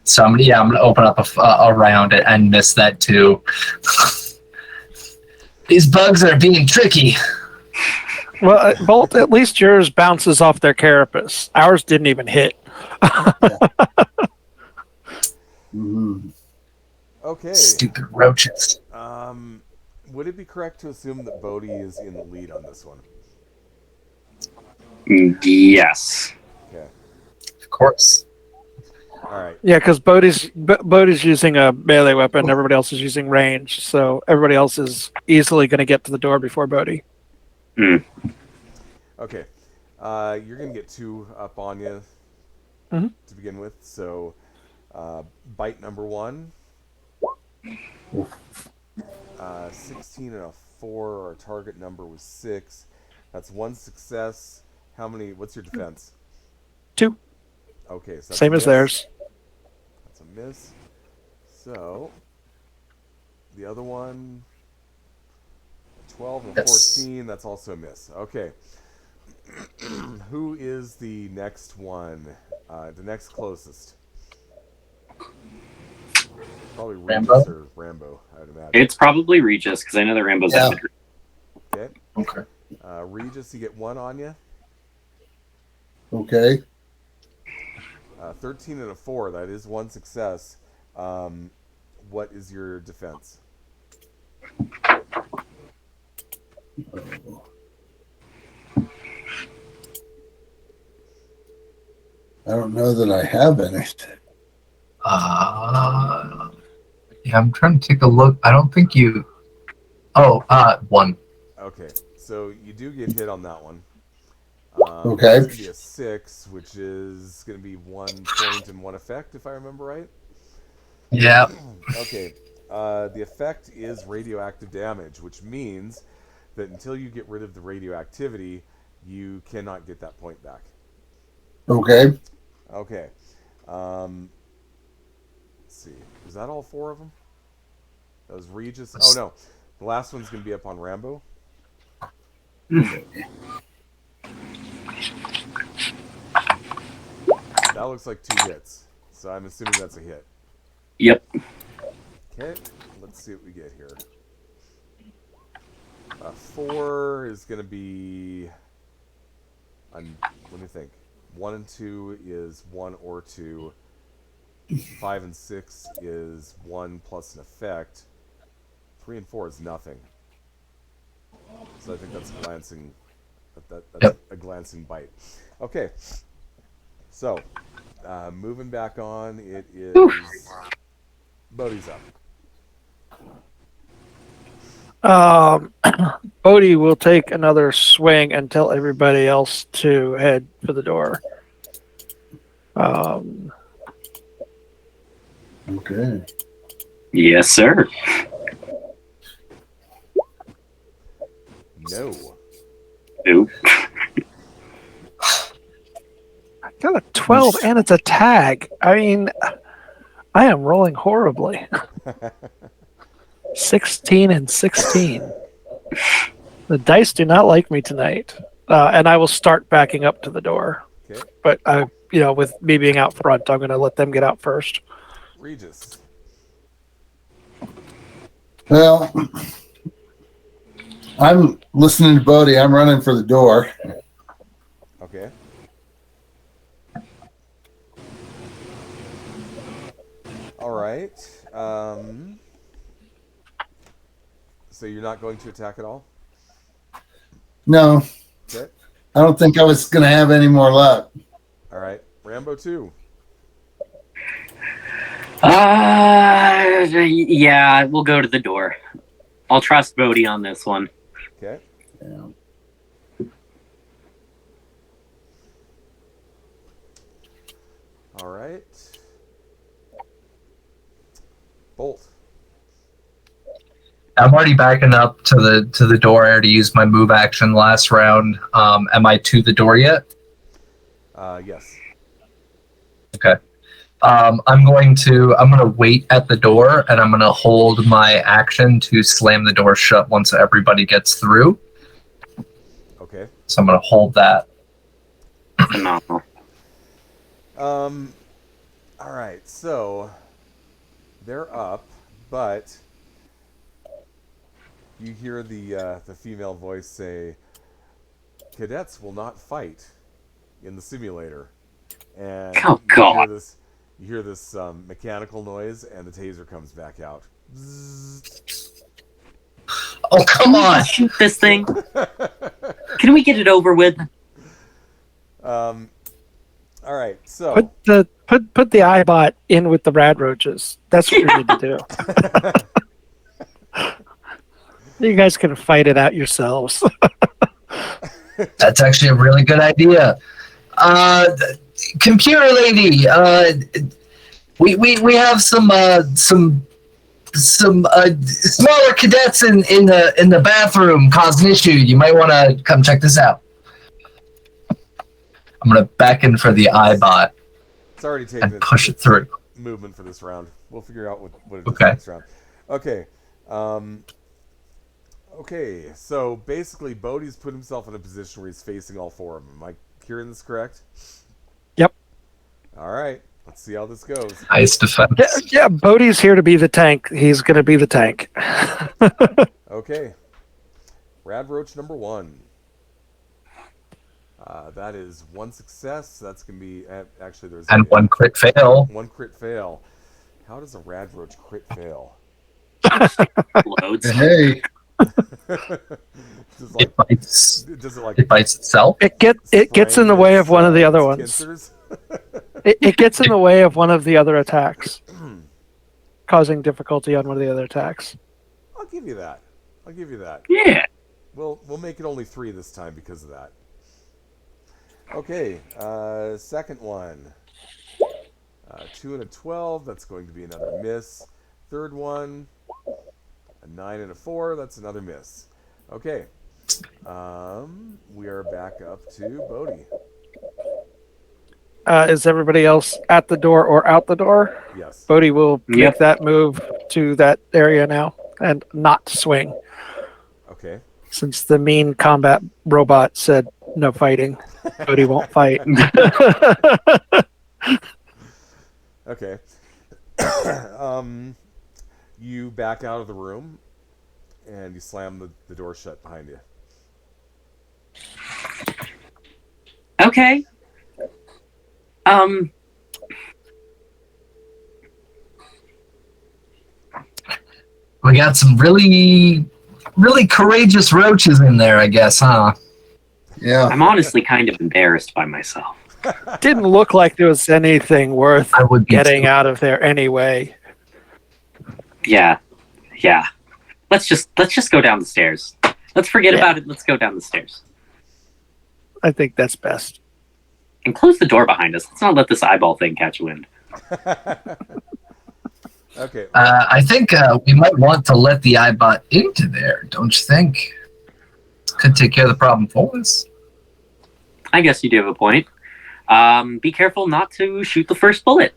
So I'm gonna open up a round and miss that too. These bugs are being tricky. Well, Bolt, at least yours bounces off their carapace. Ours didn't even hit. Okay. Stupid roaches. Would it be correct to assume that Bodhi is in the lead on this one? Yes. Okay. Of course. All right. Yeah, because Bodhi's using a melee weapon. Everybody else is using range, so everybody else is easily going to get to the door before Bodhi. Okay. You're going to get 2 up on you to begin with. So, bite number 1. 16 and a 4. Our target number was 6. That's 1 success. What's your defense? 2. Okay. So that's Same as theirs. That's a miss. So, the other one, 12 and 14. That's also a miss. Okay. Who is the next one? The next closest? Probably Regis or Rambo, I would imagine. It's probably Regis, because I know that Rambo's at Madrid. Okay. Regis, you get 1 on you. Okay. 13 and a 4. That is 1 success. What is your defense? I don't know that I have any. Yeah, I'm trying to take a look. I don't think you. 1. Okay, so you do get hit on that one. Okay. It's going to be a 6, which is going to be 1 point and 1 effect, if I remember right. Yeah. Okay. The effect is radioactive damage, which means that until you get rid of the radioactivity, you cannot get that point back. Okay. Okay. Let's see. Is that all 4 of them? That was Regis. Oh, no. The last one's going to be up on Rambo. That looks like 2 hits. So I'm assuming that's a hit. Yep. Okay. Let's see what we get here. 4 is going to be... let me think. 1 and 2 is 1 or 2. 5 and 6 is 1 plus an effect. 3 and 4 is nothing. So I think that's glancing. That's a glancing bite. Okay. So, moving back on, it is Bodhi's up. Bodhi will take another swing and tell everybody else to head for the door. Okay. Yes, sir. No. Nope. I got a 12 and it's a tag. I mean, I am rolling horribly. 16 and 16. The dice do not like me tonight. And I will start backing up to the door. Okay. But with me being out front, I'm going to let them get out first. Regis. Well, I'm listening to Bodhi. I'm running for the door. Okay. All right. So you're not going to attack at all? No, Okay. I don't think I was going to have any more luck. All right. Rambo 2. Yeah, we'll go to the door. I'll trust Bodhi on this one. Okay. Yeah. All right. Bolt. I'm already backing up to the door. I already used my move action last round. Am I to the door yet? Yes. Okay. I'm gonna wait at the door, and I'm gonna hold my action to slam the door shut once everybody gets through. Okay. So I'm gonna hold that. Phenomenal. All right. So they're up, but you hear the female voice say, "Cadets will not fight in the simulator." And Oh, God. you hear this mechanical noise, and the taser comes back out. Bzzzt. Oh, come on! Shoot this thing. Can we get it over with? All right, so Put the iBot in with the rad roaches. That's what you need to do. You guys can fight it out yourselves. That's actually a really good idea. Computer lady, we have some smaller cadets in the bathroom cause an issue. You might want to come check this out. I'm gonna back in for the iBot it's already taken and push it through. movement for this round. We'll figure out what it is Okay. next round. Okay. Okay, so basically Bodhi's put himself in a position where he's facing all four of them. Am I hearing this correct? Yep. All right, let's see how this goes. Nice defense. Yeah, Bodhi's here to be the tank. He's going to be the tank. Okay. Rad Roach number 1. That is 1 success. That's going to be... Actually, there's... And 1 crit fail. 1 crit fail. How does a Rad Roach crit fail? Loads. Hey, It bites. Does it like... It bites itself. It gets in the way of one of the other ones. Kinsers? It gets in the way of one of the other attacks, causing difficulty on one of the other attacks. I'll give you that. Yeah. We'll make it only 3 this time because of that. Okay, second one. 2 and a 12, that's going to be another miss. Third one, a 9 and a 4, that's another miss. Okay, we are back up to Bodhi. Is everybody else at the door or out the door? Yes. Bodhi will make Yep. that move to that area now and not swing, Okay. since the mean combat robot said no fighting. Bodhi won't fight. Okay. You back out of the room, and you slam the door shut behind you. Okay. We got some really courageous roaches in there, I guess, huh? yeah. I'm honestly kind of embarrassed by myself. Didn't look like there was anything worth I would be getting too. out of there anyway. Yeah. Let's just go down the stairs. Let's forget about it. Let's go down the stairs. I think that's best. And close the door behind us. Let's not let this eyeball thing catch wind. Okay. I think we might want to let the iBot into there, don't you think? Could take care of the problem for us. I guess you do have a point. Be careful not to shoot the first bullet.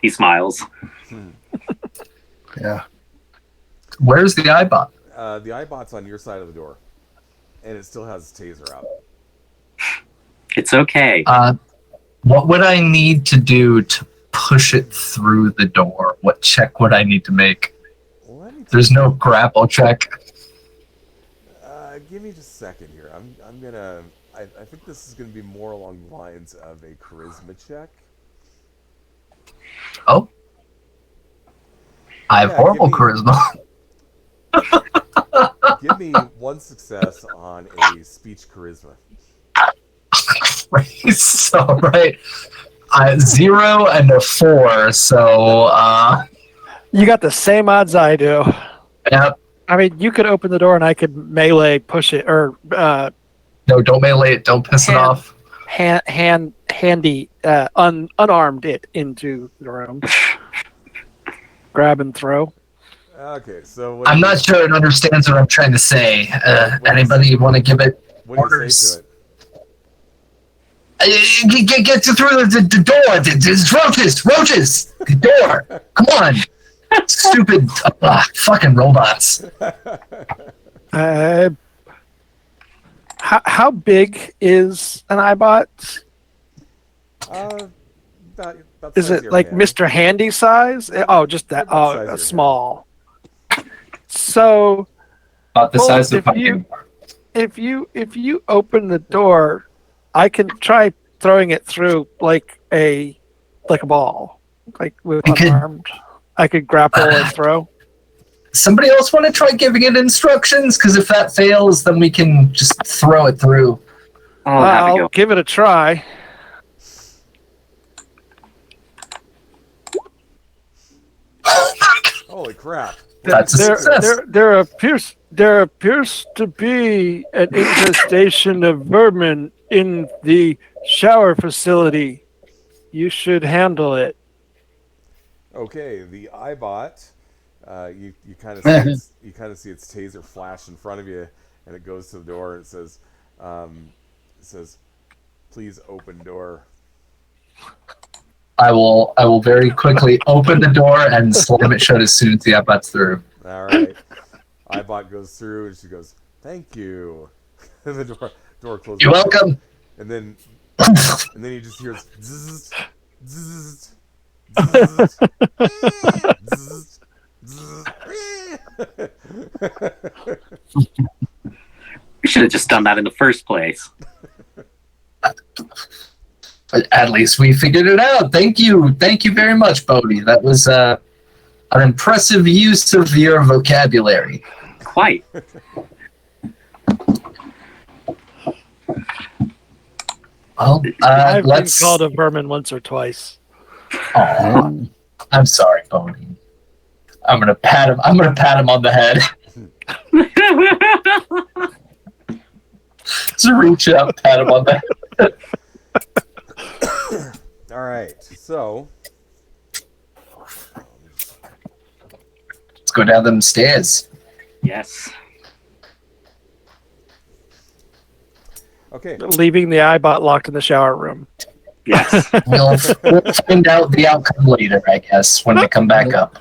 He smiles. Yeah. Where's the iBot? The iBot's on your side of the door, and it still has its taser out. It's okay. What would I need to do to push it through the door? What check would I need to make? There's no grapple check. Give me just a second here. I'm gonna. I think this is gonna be more along the lines of a charisma check. Oh, I have Yeah, horrible give me- charisma. Give me one success on a speech charisma. So, right. 0 and a 4. So, You got the same odds I do. yep. I mean, you could open the door and I could melee push it, or No, don't melee it. Don't piss it off. handy, unarmed it into the room. Grab and throw. Okay, so I'm not sure it understands what I'm trying to say. Anybody want to give it what do you orders? say to it? Get through the door. There's roaches. The door. Come on. Stupid fucking robots. How big is an iBot? About Is it like Mr. Handy size? Oh, just that. Oh, small. So, About the size of if you open the door, I can try throwing it through like a ball, like with unarmed. I could grapple and throw. Somebody else want to try giving it instructions? Because if that fails, then we can just throw it through. I'll give it a try. Holy crap! That's a success. There appears to be an infestation of vermin in the shower facility. You should handle it. Okay, the iBot. You kind of see its taser flash in front of you, and it goes to the door and it says, "Please open door." I will very quickly open the door and slam it shut as soon as the iBot's through. All right. iBot goes through and she goes, "Thank you." And the door closes. You're welcome. And then you just hear zzz, zzz, zzz, zzz, zzz. We should have just done that in the first place. But at least we figured it out. Thank you very much, Bodhi. That was an impressive use of your vocabulary. Quite. Well, I've let's. been called a vermin once or twice. Oh, I'm sorry, Bodhi. I'm gonna pat him on the head. Just reach up, pat him on the head. All right, so Let's go down them stairs. Yes. okay, Leaving the iBot locked in the shower room. Yes. We'll find out the outcome later, I guess, when we come back up.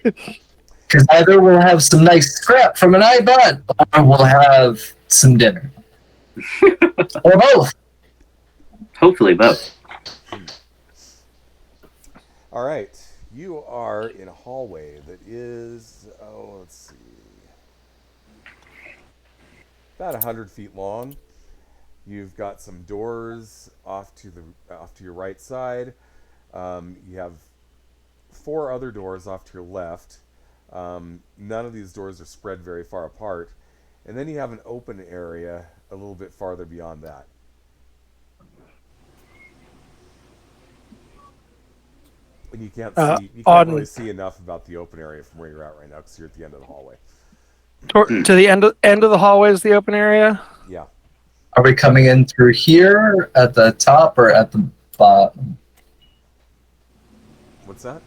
Because either we'll have some nice scrap from an iBot, or we'll have some dinner. Or both. Hopefully both. all right. You are in a hallway that is, let's see, about 100 feet long. You've got some doors off to your right side. You have 4 other doors off to your left. None of these doors are spread very far apart. And then you have an open area a little bit farther beyond that. And you can't really see enough about the open area from where you're at right now because you're at the end of the hallway. To the end of the hallway is the open area. Yeah. Are we coming in through here at the top or at the bottom? What's that?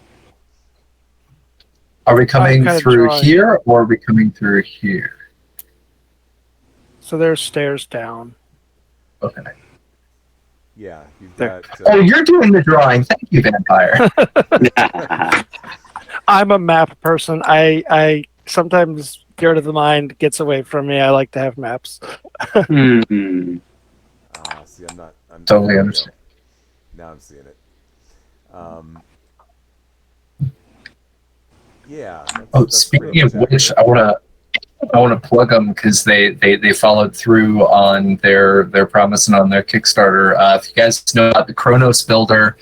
Are we coming through drawing. here or are we coming through here? So there's stairs down. Okay. Yeah, you've There. got. Oh, you're doing the drawing. Thank you, Vampire. I'm a map person. I sometimes gear to the mind gets away from me. I like to have maps. Hmm. See, I'm Totally understand. Now I'm seeing it. Yeah. That's Speaking of which, I want to plug them because they followed through on their promise and on their Kickstarter. If you guys know about the Chronos Builder,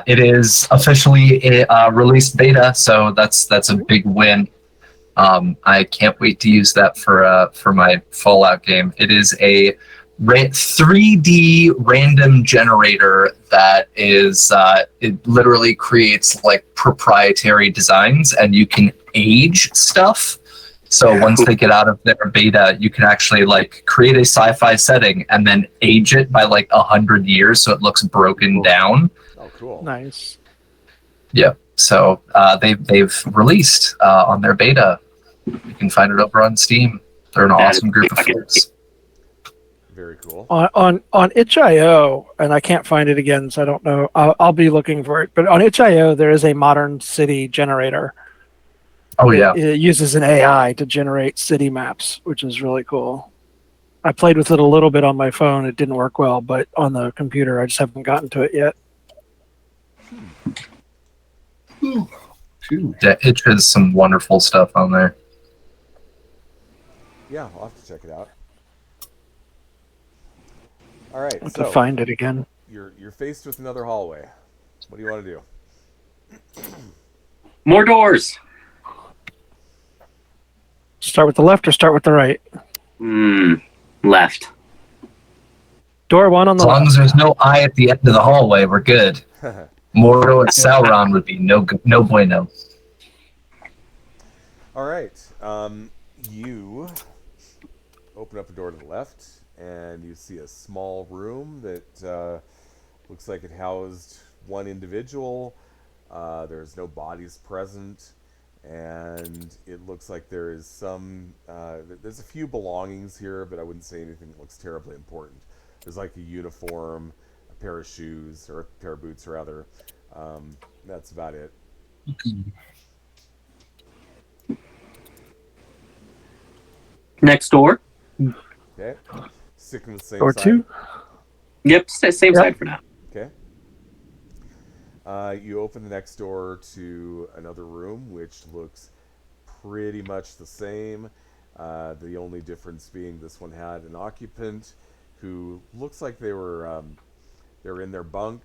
it is officially a released beta, so that's a big win. I can't wait to use that for my Fallout game. It is a 3D random generator that is it literally creates like proprietary designs, and you can age stuff. So once they get out of their beta, you can actually like create a sci-fi setting and then age it by like 100 years so it looks broken down. Oh, cool. Nice. Yeah. So they've released on their beta. You can find it over on Steam. They're an awesome group of folks. Very cool. On itch.io, and I can't find it again, so I don't know. I'll be looking for it. But on itch.io, there is a modern city generator. Oh yeah. It uses an AI to generate city maps, which is really cool. I played with it a little bit on my phone. It didn't work well, but on the computer, I just haven't gotten to it yet. Yeah, Itch has some wonderful stuff on there. Yeah, I'll have to check it out. All right, I have so to find it again. you're faced with another hallway. What do you want to do? More doors. Start with the left or start with the right? Left. Door one on the As long left. as there's no eye at the end of the hallway, we're good. Mordo and Sauron would be no bueno. All right. You open up a door to the left, and you see a small room that looks like it housed one individual. There's no bodies present, and it looks like there is some. There's a few belongings here, but I wouldn't say anything that looks terribly important. There's like a uniform, a pair of shoes, or a pair of boots, rather. That's about it. Next door. Okay. Sticking with the same Door side. two. Yep, same side for now. Okay. You open the next door to another room, which looks pretty much the same. The only difference being this one had an occupant who looks like they're in their bunk,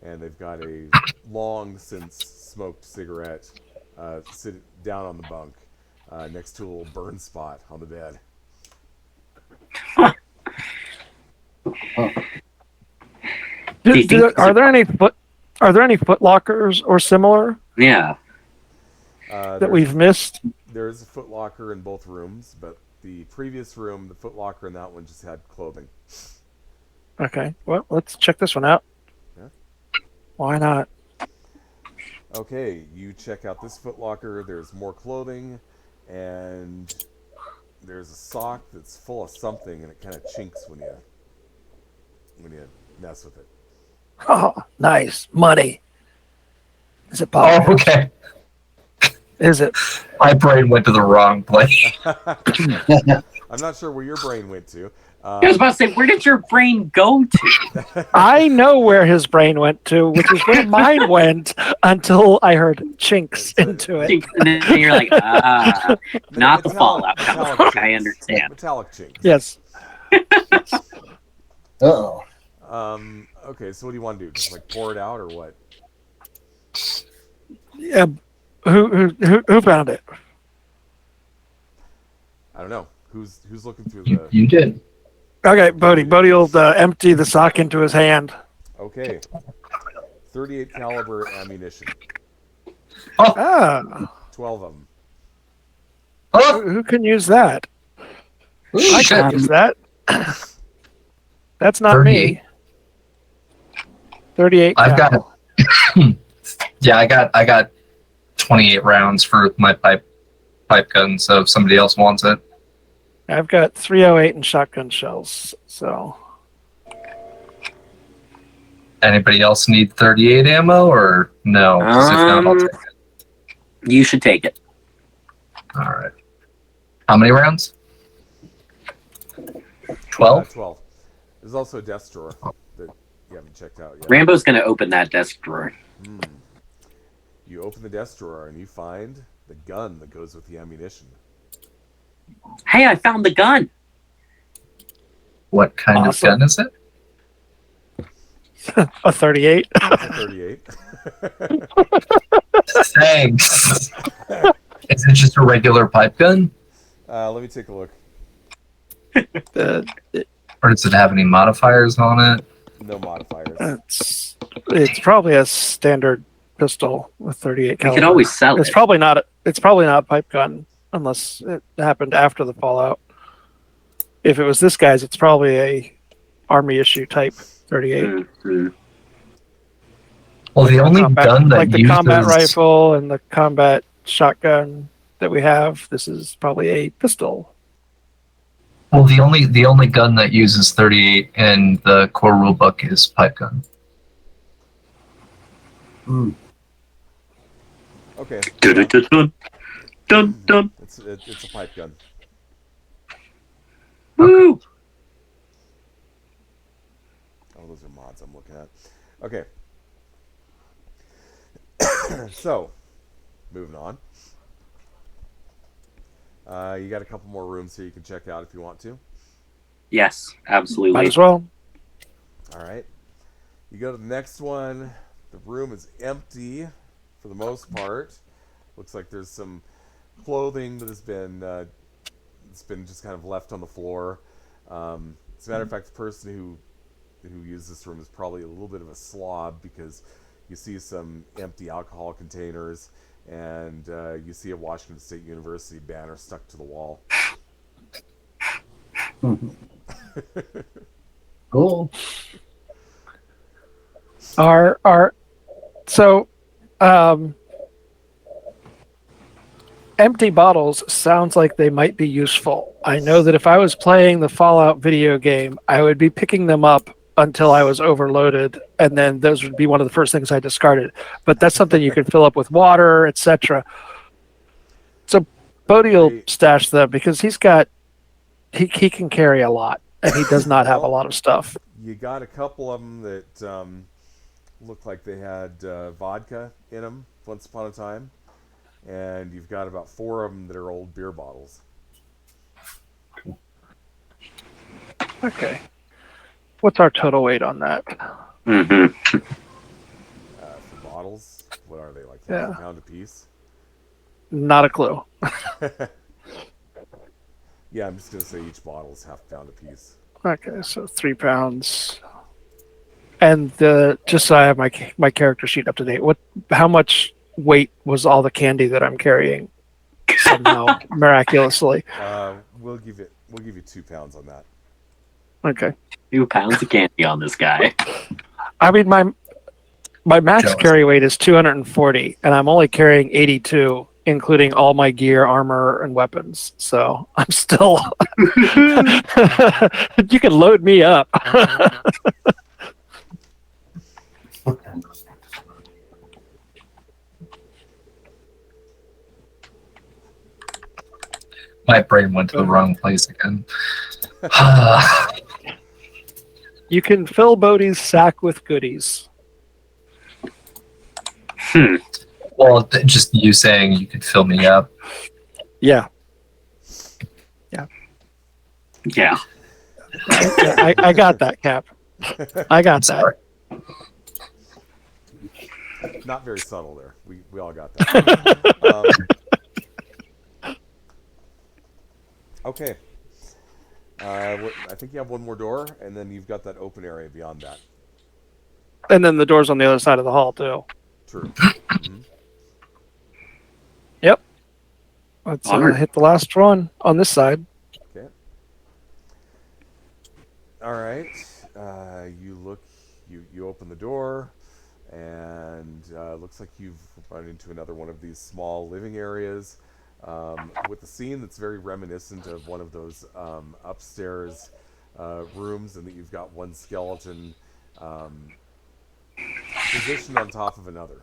and they've got a long since smoked cigarette sit down on the bunk next to a little burn spot on the bed. Are there any foot lockers or similar Yeah. that we've missed? There is a foot locker in both rooms, but the previous room, the foot locker in that one just had clothing. Okay. Well, let's check this one out. Yeah. Why not? Okay, you check out this foot locker. There's more clothing, and there's a sock that's full of something, and it kind of chinks when you mess with it. Oh, nice. Money. Is it Oh, possible? okay. Is it? My brain went to the wrong place. I'm not sure where your brain went to. I was about to say, where did your brain go to? I know where his brain went to, which is where mine went until I heard chinks into it. And then you're like, not the Metallic- Fallout. metallic I chinks. understand. Metallic chinks. Yes. Uh-oh. Okay, so what do you want to do? Just like pour it out or what? Yeah. Who found it? I don't know. Who's looking through the? You did. Okay, Bodie. Bodie will empty the sock into his hand. Okay. 38 caliber ammunition. Ah, 12 of them. Oh, who can use that? I shit. can use that. That's not 38. me. 38. I've cal. got. Yeah, I got 28 rounds for my pipe gun. So if somebody else wants it, I've got 308 and shotgun shells. So anybody else need 38 ammo or no? 'Cause if not, I'll take it. You should take it. All right. How many rounds? 12. 12. There's also a desk drawer that you haven't checked out yet. Rambo's going to open that desk drawer. You open the desk drawer and you find the gun that goes with the ammunition. Hey, I found the gun. What kind Awesome. of gun is it? a 38. It's a 38. Thanks. Is it just a regular pipe gun? Let me take a look. Or does it have any modifiers on it? No modifiers. It's probably a standard pistol with 38 You caliber. could always sell It's it. probably not. It's probably not a pipe gun unless it happened after the fallout. If it was this guy's, it's probably a army issue type 38. Mm-hmm. Well, the only gun that like the uses combat rifle and the combat shotgun that we have, this is probably a pistol. well, the only gun that uses 38 in the core rulebook is pipe gun. Okay. Dun, dun, dun, dun, dun. It's a pipe gun. Woo! Oh, those are mods I'm looking at. Okay. So, moving on. You got a couple more rooms here you can check out if you want to. Yes, absolutely. Might as well. All right. You go to the next one. The room is empty for the most part. Looks like there's some clothing that has been it's been just kind of left on the floor. As a matter of fact, the person who used this room is probably a little bit of a slob because you see some empty alcohol containers and you see a Washington State University banner stuck to the wall. Cool. Empty bottles sounds like they might be useful. I know that if I was playing the Fallout video game, I would be picking them up until I was overloaded, and then those would be one of the first things I discarded. But that's something you can fill up with water, etc. So Bodhi will stash them because he can carry a lot, and he does not have a lot of stuff. You got a couple of them that look like they had vodka in them once upon a time. And you've got about 4 of them that are old beer bottles. Okay. What's our total weight on that? Mm-hmm. For bottles, what are they, like Yeah. half a pound a piece? Not a clue. Yeah, I'm just going to say each bottle is half a pound a piece. Okay, so 3 pounds. And just so I have my character sheet up to date, how much weight was all the candy that I'm carrying somehow miraculously? We'll give you 2 pounds on that. Okay. 2 pounds of candy on this guy. I mean, my max Jealous. carry weight is 240, and I'm only carrying 82, including all my gear, armor, and weapons. So I'm still. You can load me up. My brain went to the wrong place again. You can fill Bodhi's sack with goodies. Well, just you saying you could fill me up. Yeah. Yeah. I got that, Cap. I got that. Sorry. Not very subtle there. We all got that. Okay. I think you have one more door, and then you've got that open area beyond that. And then the door's on the other side of the hall, too. True. Mm-hmm. Yep. Let's hit the last one on this side. Okay. All right. You look. You open the door, and looks like you've run into another one of these small living areas. With a scene that's very reminiscent of one of those upstairs rooms, and that you've got one skeleton positioned on top of another.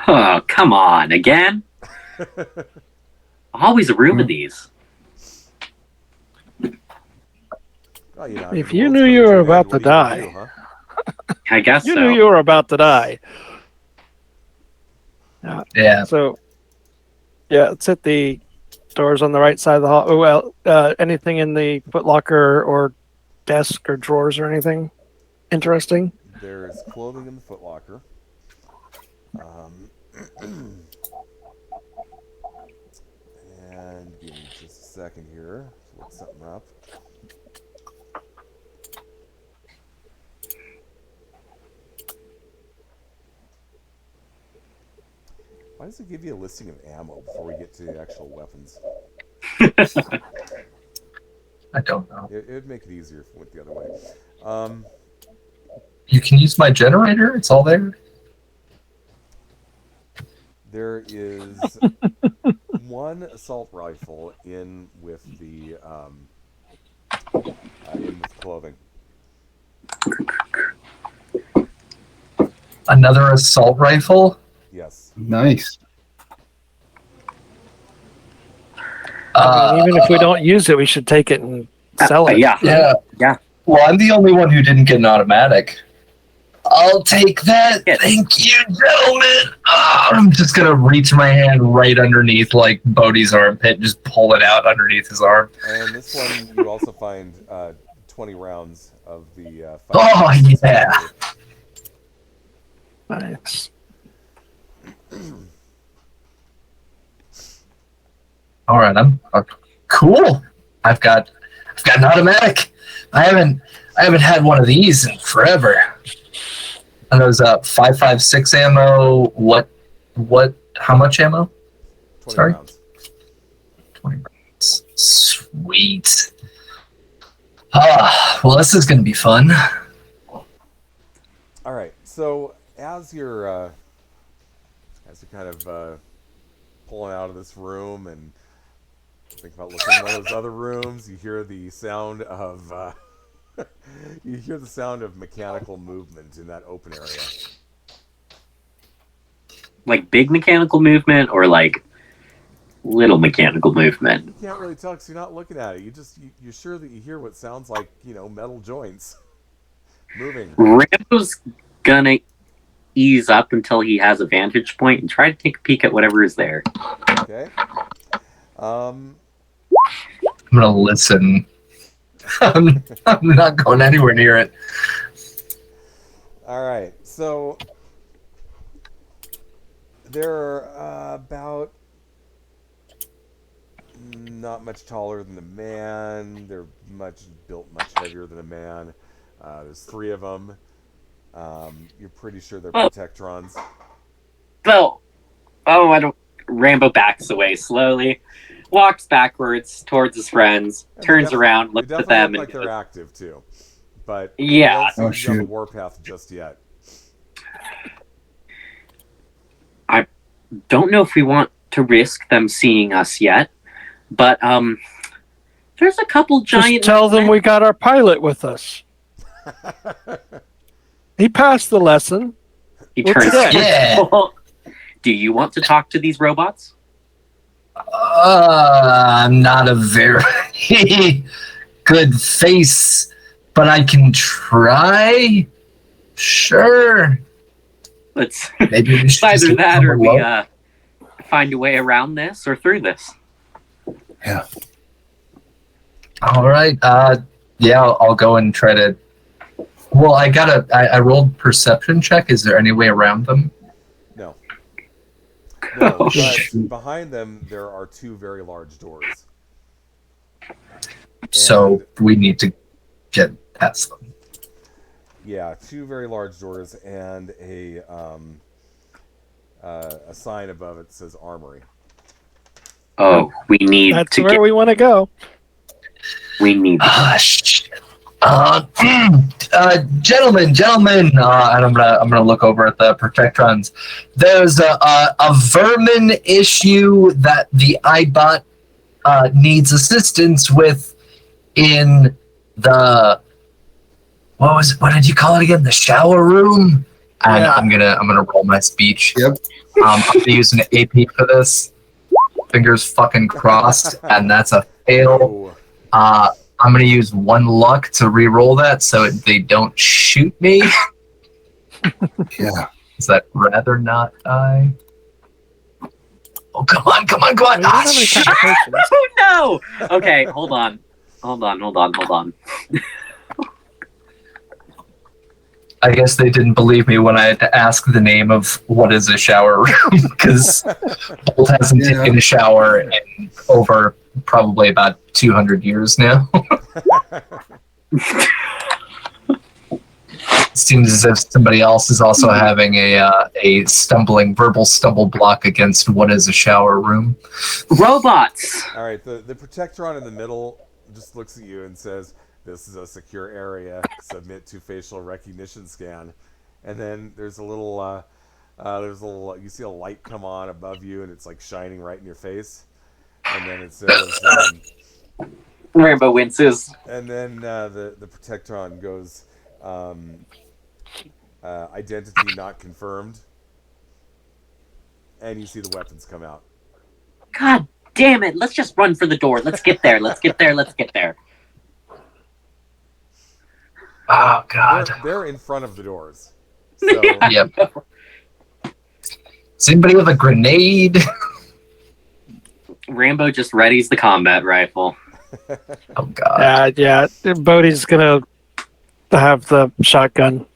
Oh, come on, again? Always a room of these. Oh, you know, If you knew you were about to die, I guess you so. knew you were about to die. Yeah. So, yeah, let's hit the doors on the right side of the hall. Oh, well, anything in the footlocker or desk or drawers or anything interesting? There's clothing in the footlocker. second here. Look something up. Why does it give you a listing of ammo before we get to the actual weapons? I don't know. It would make it easier if it went the other way. You can use my generator. It's all there. There is one assault rifle in with the in with clothing. Another assault rifle. Yes. Nice. I mean, even if we don't use it, we should take it and sell it. Yeah. Well, I'm the only one who didn't get an automatic. I'll take that. Yes. Thank you, gentlemen. I'm just gonna reach my hand right underneath, like Bodhi's armpit, and just pull it out underneath his arm. And this one, you also find 20 rounds of the. Oh yeah. Nice. All right, I'm cool. I've got an automatic. I haven't had one of these in forever. And those 5.56 ammo. What? How much ammo? 20 Sorry? rounds. 20 rounds. Sweet. Well, this is gonna be fun. All right. So as you're kind of pulling out of this room and think about looking in one of those other rooms, you hear the sound of mechanical movement in that open area. Like big mechanical movement or like little mechanical movement? You can't really tell because you're not looking at it. You're sure that you hear what sounds like, metal joints moving. Rambo's gonna ease up until he has a vantage point and try to take a peek at whatever is there. Okay. I'm gonna listen. I'm not going anywhere near it. All right. So they're about not much taller than a man. They're built much heavier than a man. There's 3 of them. You're pretty sure they're Protectrons. I don't. Rambo backs away slowly, walks backwards towards his friends, turns around, looks at them, look and like they're active too. But yeah, they don't seem to be on the warpath just yet. I don't know if we want to risk them seeing us yet, but there's a couple giant. Just tell them we got our pilot with us. He passed the lesson. He turns. Yeah. Do you want to talk to these robots? I'm not a very good face, but I can try. Sure. Let's Maybe we should either just that or we alone. find a way around this or through this. Yeah. All right. Yeah, I'll go and try to. Well, I rolled perception check. Is there any way around them? No. No, but behind them there are 2 very large doors. So we need to get past them. Yeah, 2 very large doors and a sign above it that says Armory. Oh, we need That's to where get. we want to go. We need. Shit. Gentlemen, and I'm gonna look over at the Protectrons. There's a vermin issue that the iBot needs assistance with in the what did you call it again? The shower room. And Yeah. I'm gonna roll my speech. Yep. I'm gonna use an AP for this. Fingers fucking crossed, and that's a fail. Oh, I'm going to use 1 luck to re-roll that so they don't shoot me. Yeah. Is that rather not die? Oh, come on. We don't have any Shit. complications. Oh no! Okay, hold on. I guess they didn't believe me when I had to ask the name of what is a shower room, because Bolt hasn't taken a shower in over probably about 200 years now. Seems as if somebody else is also having a verbal stumble block against what is a shower room. Robots. All right, the Protectron in the middle just looks at you and says, "This is a secure area. Submit to facial recognition scan." And then there's a little, you see a light come on above you, and it's like shining right in your face. And then it says, Rambo winces. and then the Protectron goes, identity not confirmed. And you see the weapons come out. God damn it! Let's just run for the door. Let's get there. Let's get there. Let's get there. Oh God! They're in front of the doors. So, Yep. Is anybody with a grenade? Rambo just readies the combat rifle. Oh God! Yeah. Bodhi's gonna have the shotgun.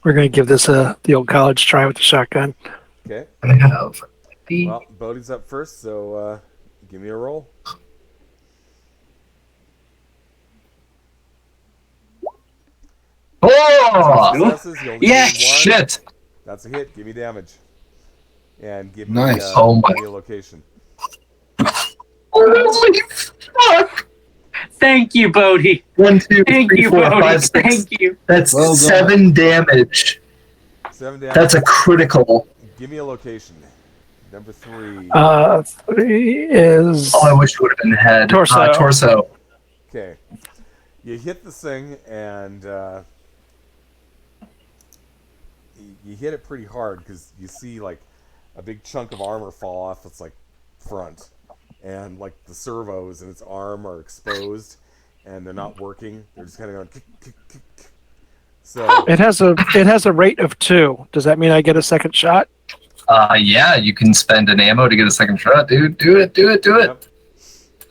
We're gonna give this the old college try with the shotgun. okay. I have. Well, Bodhi's up first, so give me a roll. Oh! Successes, you'll need Yeah, one. Shit! That's a hit. Give me damage. And give me, Nice. Oh give me a location. Holy fuck! Thank you, Bodhi. 1, 2, Thank 3, you, 4, Bodhi. 5, 6. Thank you. That's Well done. 7 damage. 7 damage. That's a critical. Give me a location. Number 3. 3 is Oh, I wish it would have been head. Torso. Torso. Okay. You hit this thing, and you hit it pretty hard because you see like a big chunk of armor fall off its like front, and like the servos in its arm are exposed, and they're not working. They're just kind of going kick, kick, kick, kick. So it has a rate of 2. Does that mean I get a second shot? Yeah, you can spend an ammo to get a second shot, dude. Do it. yep.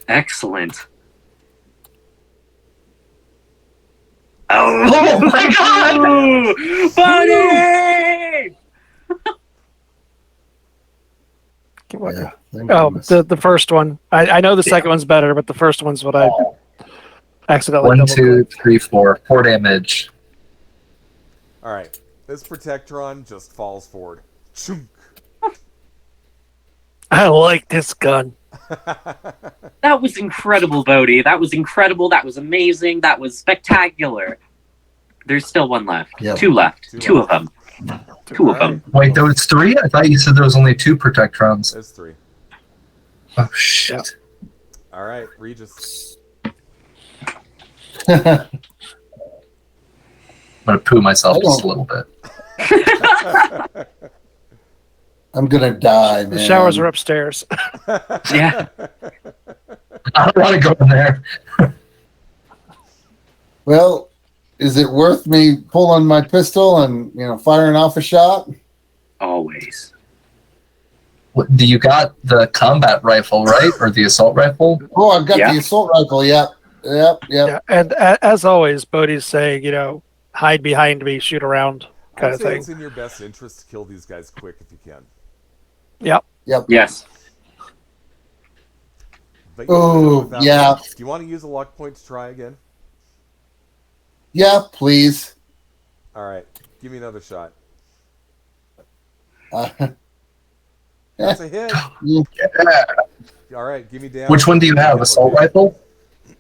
Excellent. Oh my God! Buddy! Yeah, thank Oh, goodness. the first one. I know the second one's better, but the first one's what I accidentally 1, double 2, 3, 4. 4 damage. All right. This Protectron just falls forward. Chunk. I like this gun. That was incredible, Bodhi. That was incredible. That was amazing. That was spectacular. There's still one left. Yep. 2 left. Two 2 left. of them. 2 of them. Wait, there was 3? I thought you said there was only 2 Protectrons. There's 3. Oh shit! All right, Regis. I'm gonna poo myself just a little bit. I'm gonna die, man. The showers are upstairs. Yeah. I don't want to go in there. Well, is it worth me pulling my pistol and firing off a shot? Always. What, do you got the combat rifle, right, or the assault rifle? Oh, I've got Yeah. the assault rifle. Yep. Yeah, and as always, Bodhi's saying, hide behind me, shoot around, kind I'd of say thing. it's in your best interest to kill these guys quick if you can. Yep. Yes. But Oh, without yeah. that. Do you want to use a luck point to try again? Yeah, please. All right, give me another shot. Uh, That's a hit. Yeah. All right, give me damage. Which one do you have? Assault rifle?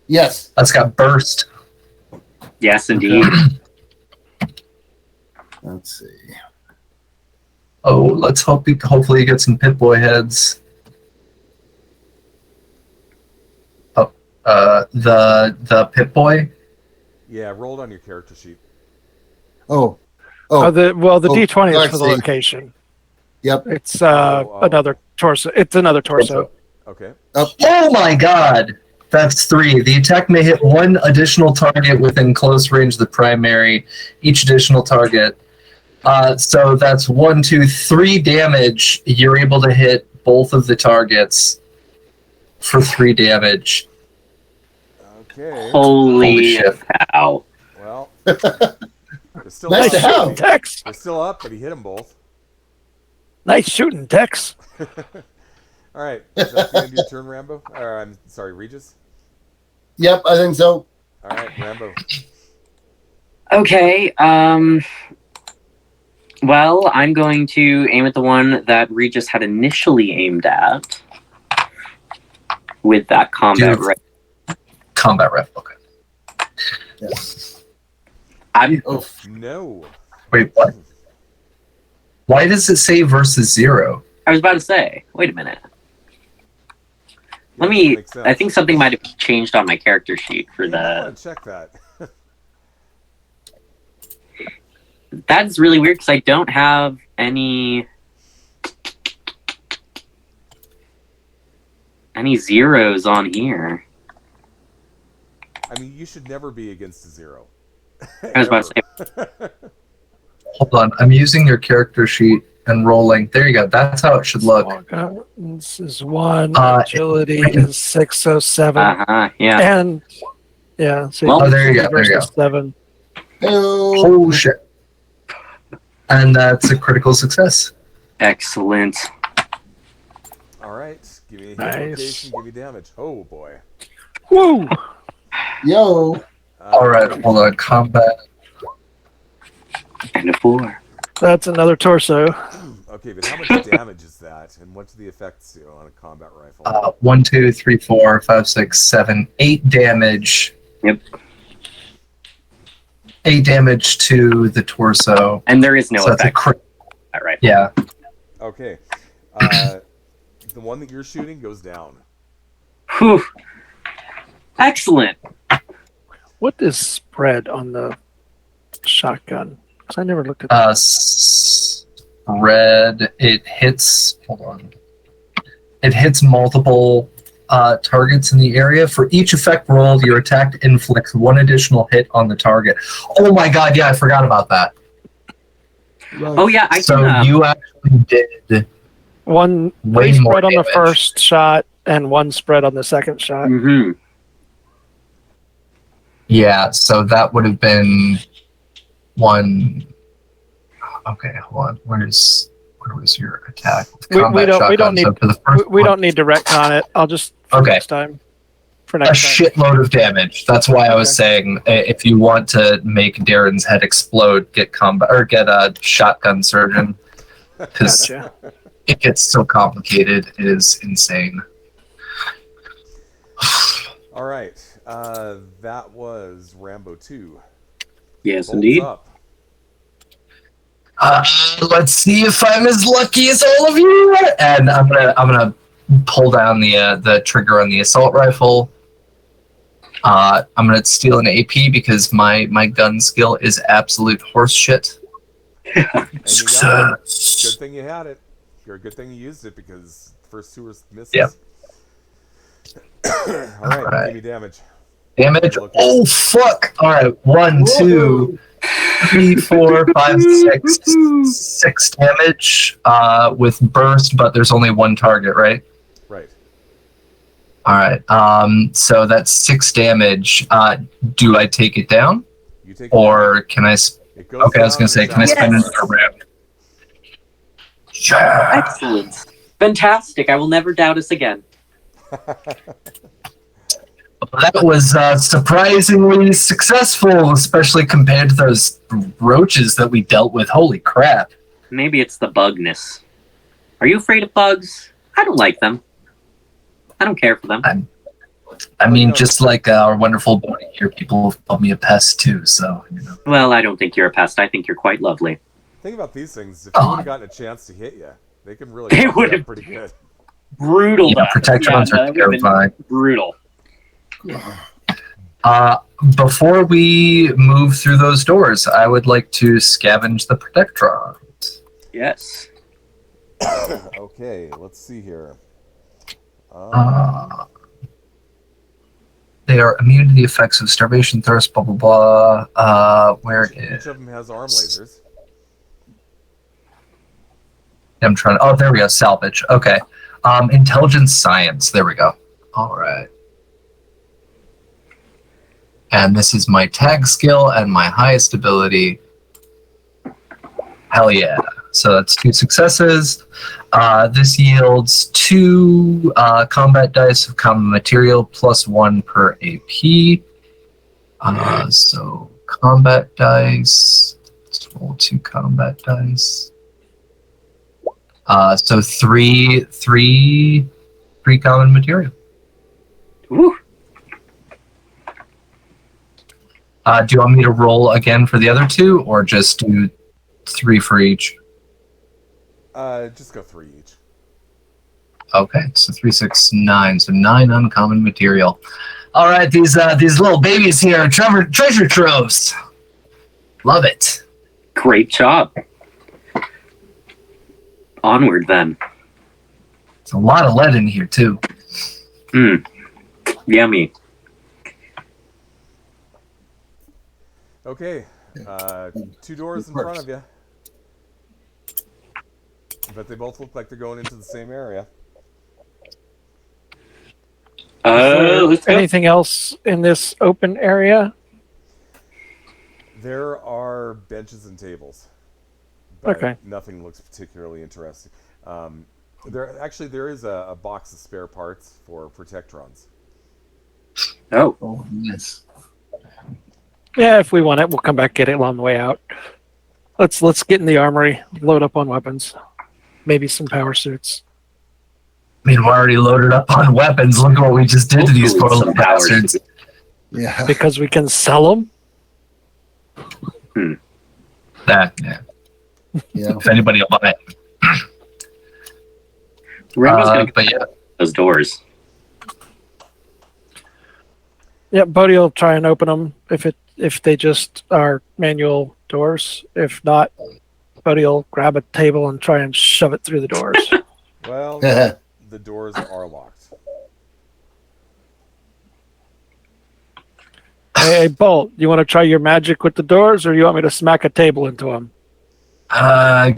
yes. That's got burst. Yes, indeed. Let's see. Oh, let's hopefully you get some Pip-Boy heads. Oh, the Pip-Boy? Yeah, rolled on your character sheet. Oh. The D20 is let's for the see. location. Yep. It's Oh. another torso. It's another torso. Okay. Oh my God! That's 3. The attack may hit 1 additional target within close range of the primary. Each additional target. So that's 1, 2, 3 damage. You're able to hit both of the targets for 3 damage. Okay. Holy Holy shit. cow. Well, they're still Nice up. to have. Tex. They're still up, but he hit them both. Nice shooting, Tex. All right. Is that the end of your turn, Rambo? Or I'm sorry, Regis. Yep, I think so. All right, Rambo. Okay. Well, I'm going to aim at the one that Regis had initially aimed at with that combat Dude. rifle. Combat rifle. Okay. I'm Oof. No. Wait, what? Why does it say versus 0? I was about to say, wait a minute. Yeah, Let me. that makes sense. I think something might have changed on my character sheet for You might the. want to check that. That's really weird because I don't have any zeros on here. I mean, you should never be against a 0. I was about to say. Hold on. I'm using your character sheet and rolling. There you go. That's how it should look. This is 1. Uh, Agility is 607. Yeah. And yeah, so Well- Oh, there you go. There you go. 7. Oh, Oh, shit. And that's a critical success. Excellent. All right. Give me a hit Nice. location, give me damage. Oh, boy. Woo! yo. All right. Hold on. Combat. And a 4. That's another torso. Okay, but how much damage is that? And what do the effects do on a combat rifle? 1, 2, 3, 4, 5, 6, 7, 8 damage. Yep. 8 damage to the torso. And there is no So that's a effect. crit. All right. Yeah. Okay. The one that you're shooting goes down. Whew. Excellent. What is spread on the shotgun? Because I never looked at that. Spread. It hits. Hold on. It hits multiple targets in the area. For each effect rolled, your attack inflicts 1 additional hit on the target. Oh my god! Yeah, I forgot about that. Oh yeah, I So can. you actually did One way spread more on the damage. first shot and 1 spread on the second shot. Mm-hmm. Yeah, so that would have been 1. Okay, hold on. Where was your attack? We Combat don't shotgun. need- So for the first We one, don't need to retcon it. I'll just for Okay. next time. For a next time. shitload of damage. That's why I was Okay. saying if you want to make Darren's head explode, get a shotgun surgeon because Gotcha. it gets so complicated. It is insane. All right. That was Rambo 2. Yes, Bolts indeed. up. Let's see if I'm as lucky as all of you. And I'm gonna pull down the trigger on the assault rifle. I'm gonna steal an AP because my gun skill is absolute horse shit. And you got it. Good Success. thing you had it. You're a good thing you used it because the first 2 were misses. Yep. All right, give me damage. Damage. Look. Oh fuck! All right, 1, 2, 3, 4, 5, 6, 6 damage with burst, but there's only 1 target, right? Right. All right. So that's 6 damage. Do I take it down, You take it down. or can I? It goes Okay, I was down gonna say, and can I spend Yes. another round? Yeah. Excellent. Fantastic. I will never doubt us again. That was surprisingly successful, especially compared to those roaches that we dealt with. Holy crap! Maybe it's the bugness. Are you afraid of bugs? I don't like them. I don't care for them. I mean, just like our wonderful buddy here, people have called me a pest too. So you know. Well, I don't think you're a pest. I think you're quite lovely. Think about these things. If they would have gotten a chance to hit you, they can really They fuck you would've- up pretty good. Brutal. Yeah, protectrons no, are that would've been terrifying. brutal. Before we move through those doors, I would like to scavenge the protectrons. Yes. Okay, let's see here. They are immune to the effects of starvation, thirst, blah blah blah. Where each is? of them has arm lasers. I'm trying to. Oh, there we go. Salvage. Okay. Intelligence, science. There we go. All right. And this is my tag skill and my highest ability. Hell yeah. So that's 2 successes. This yields 2 combat dice of common material plus 1 per AP. So combat dice. Let's roll 2 combat dice. So three common material. Woo. Do you want me to roll again for the other 2, or just do 3 for each? Just go 3 each. Okay, so 3, 6, 9. So 9 uncommon material. All right, these little babies here are treasure troves. Love it. Great job. Onward then. It's a lot of lead in here too. Yummy. Okay, 2 doors in front of you. But they both look like they're going into the same area. Is there anything else in this open area? There are benches and tables. But Okay. nothing looks particularly interesting. There is a box of spare parts for Protectrons. Oh, Oh, yes. Yeah, if we want it, we'll come back get it on the way out. Let's get in the armory, load up on weapons, maybe some power suits. I mean, we're already loaded up on weapons. Look at what we just did to these poor little bastards. Yeah. Because we can sell them. That, yeah. Yeah. If anybody will buy it. Rambo's gonna But yeah, those doors. Yeah, Bodhi will try and open them if they just are manual doors. If not, Bodhi will grab a table and try and shove it through the doors. Well, the doors are locked. Hey, Bolt, you want to try your magic with the doors, or you want me to smack a table into them? let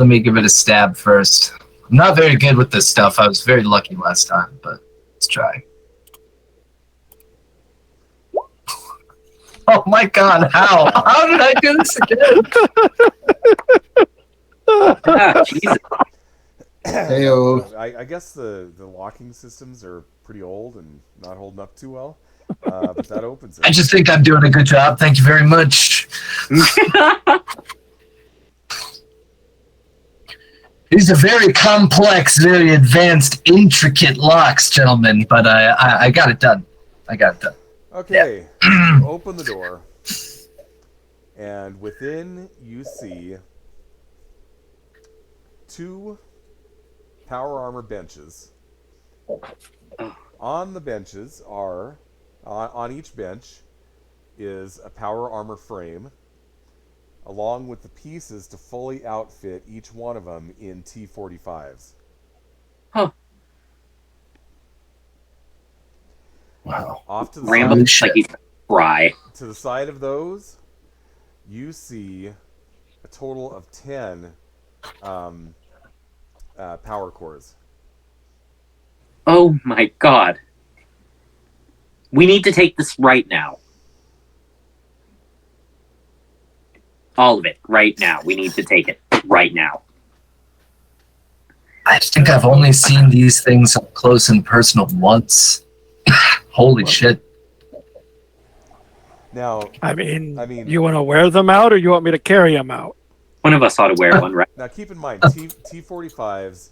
me give it a stab first. I'm not very good with this stuff. I was very lucky last time, but let's try. Oh my god, how? How did I do this again? Jesus. Heyo. I guess the locking systems are pretty old and not holding up too well. But that opens it. I just think I'm doing a good job. Thank you very much. These are very complex, very advanced, intricate locks, gentlemen, but I got it done. Okay, you open the door, and within you see 2 power armor benches. On the benches are, on each bench is a power armor frame, along with the pieces to fully outfit each one of them in T-45s. Huh. Wow. Off to the Rambo side, looks like he's cry. to the side of those, you see a total of 10 power cores. Oh my god. We need to take this right now. All of it, right now. We need to take it right now. I think I've only seen these things up close and personal once. Holy shit. Now, I mean, I mean- you want to wear them out, or you want me to carry them out? One of us ought to wear one, right? now keep in mind, T-45s,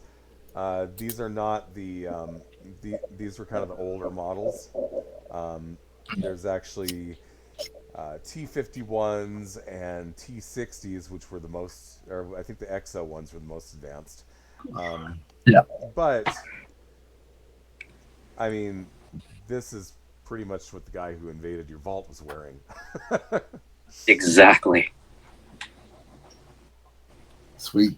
these are not these were kind of the older models. There's actually T-51s and T-60s, which were the most, or I think the XO ones were the most advanced. Yeah. But, I mean, this is pretty much what the guy who invaded your vault was wearing. Exactly. Sweet.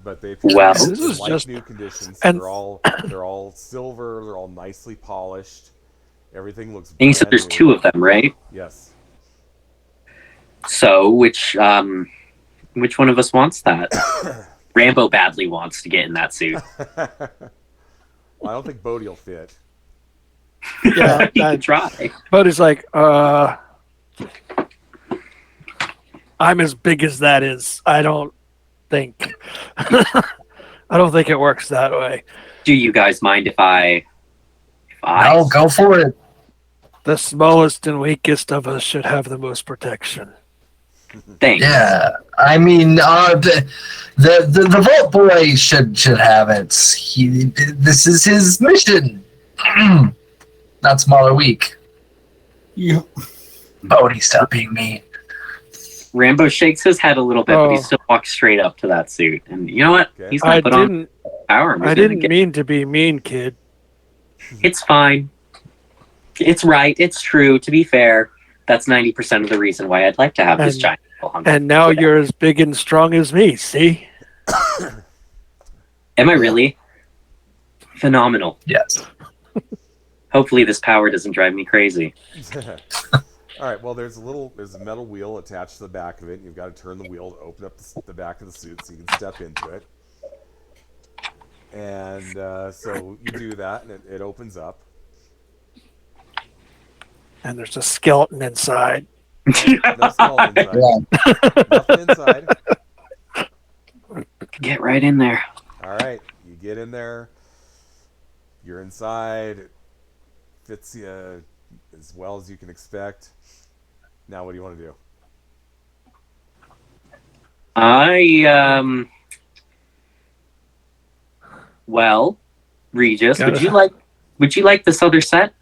But they've Wow. This is like just- new conditions. and- They're all silver. They're all nicely polished. Everything looks. And you said brand there's new. 2 of them, right? Yes. So, which one of us wants that? Rambo badly wants to get in that suit. Well, I don't think Bodhi will fit. Yeah, He could try. Bodhi's like, I'm as big as that is. I don't think it works that way. Do you guys mind if I No, go for it. The smallest and weakest of us should have the most protection. Thanks. Yeah, I mean, the Vault Boy should have it. This is his mission. Not small or weak. You, Bodhi, stop being mean. Rambo shakes his head a little bit, but he Oh. still walks straight up to that suit. And you know what? Okay. He's I gonna put on didn't. power armor. I didn't mean to be mean, kid. It's fine. It's right. It's true. To be fair, that's 90% of the reason why I'd like to have this And- giant hunk. And now you're as big and strong as me. See? Am I really? Phenomenal. Yes. Hopefully this power doesn't drive me crazy. All right. Well, there's a metal wheel attached to the back of it. You've got to turn the wheel to open up the back of the suit so you can step into it. And so you do that, and it opens up. And there's a skeleton inside. No skull inside. yeah. Nothing inside. Get right in there. All right. You get in there. You're inside. It fits you as well as you can expect. Now, what do you want to do? Well, Regis, Gotta- would you like this other set?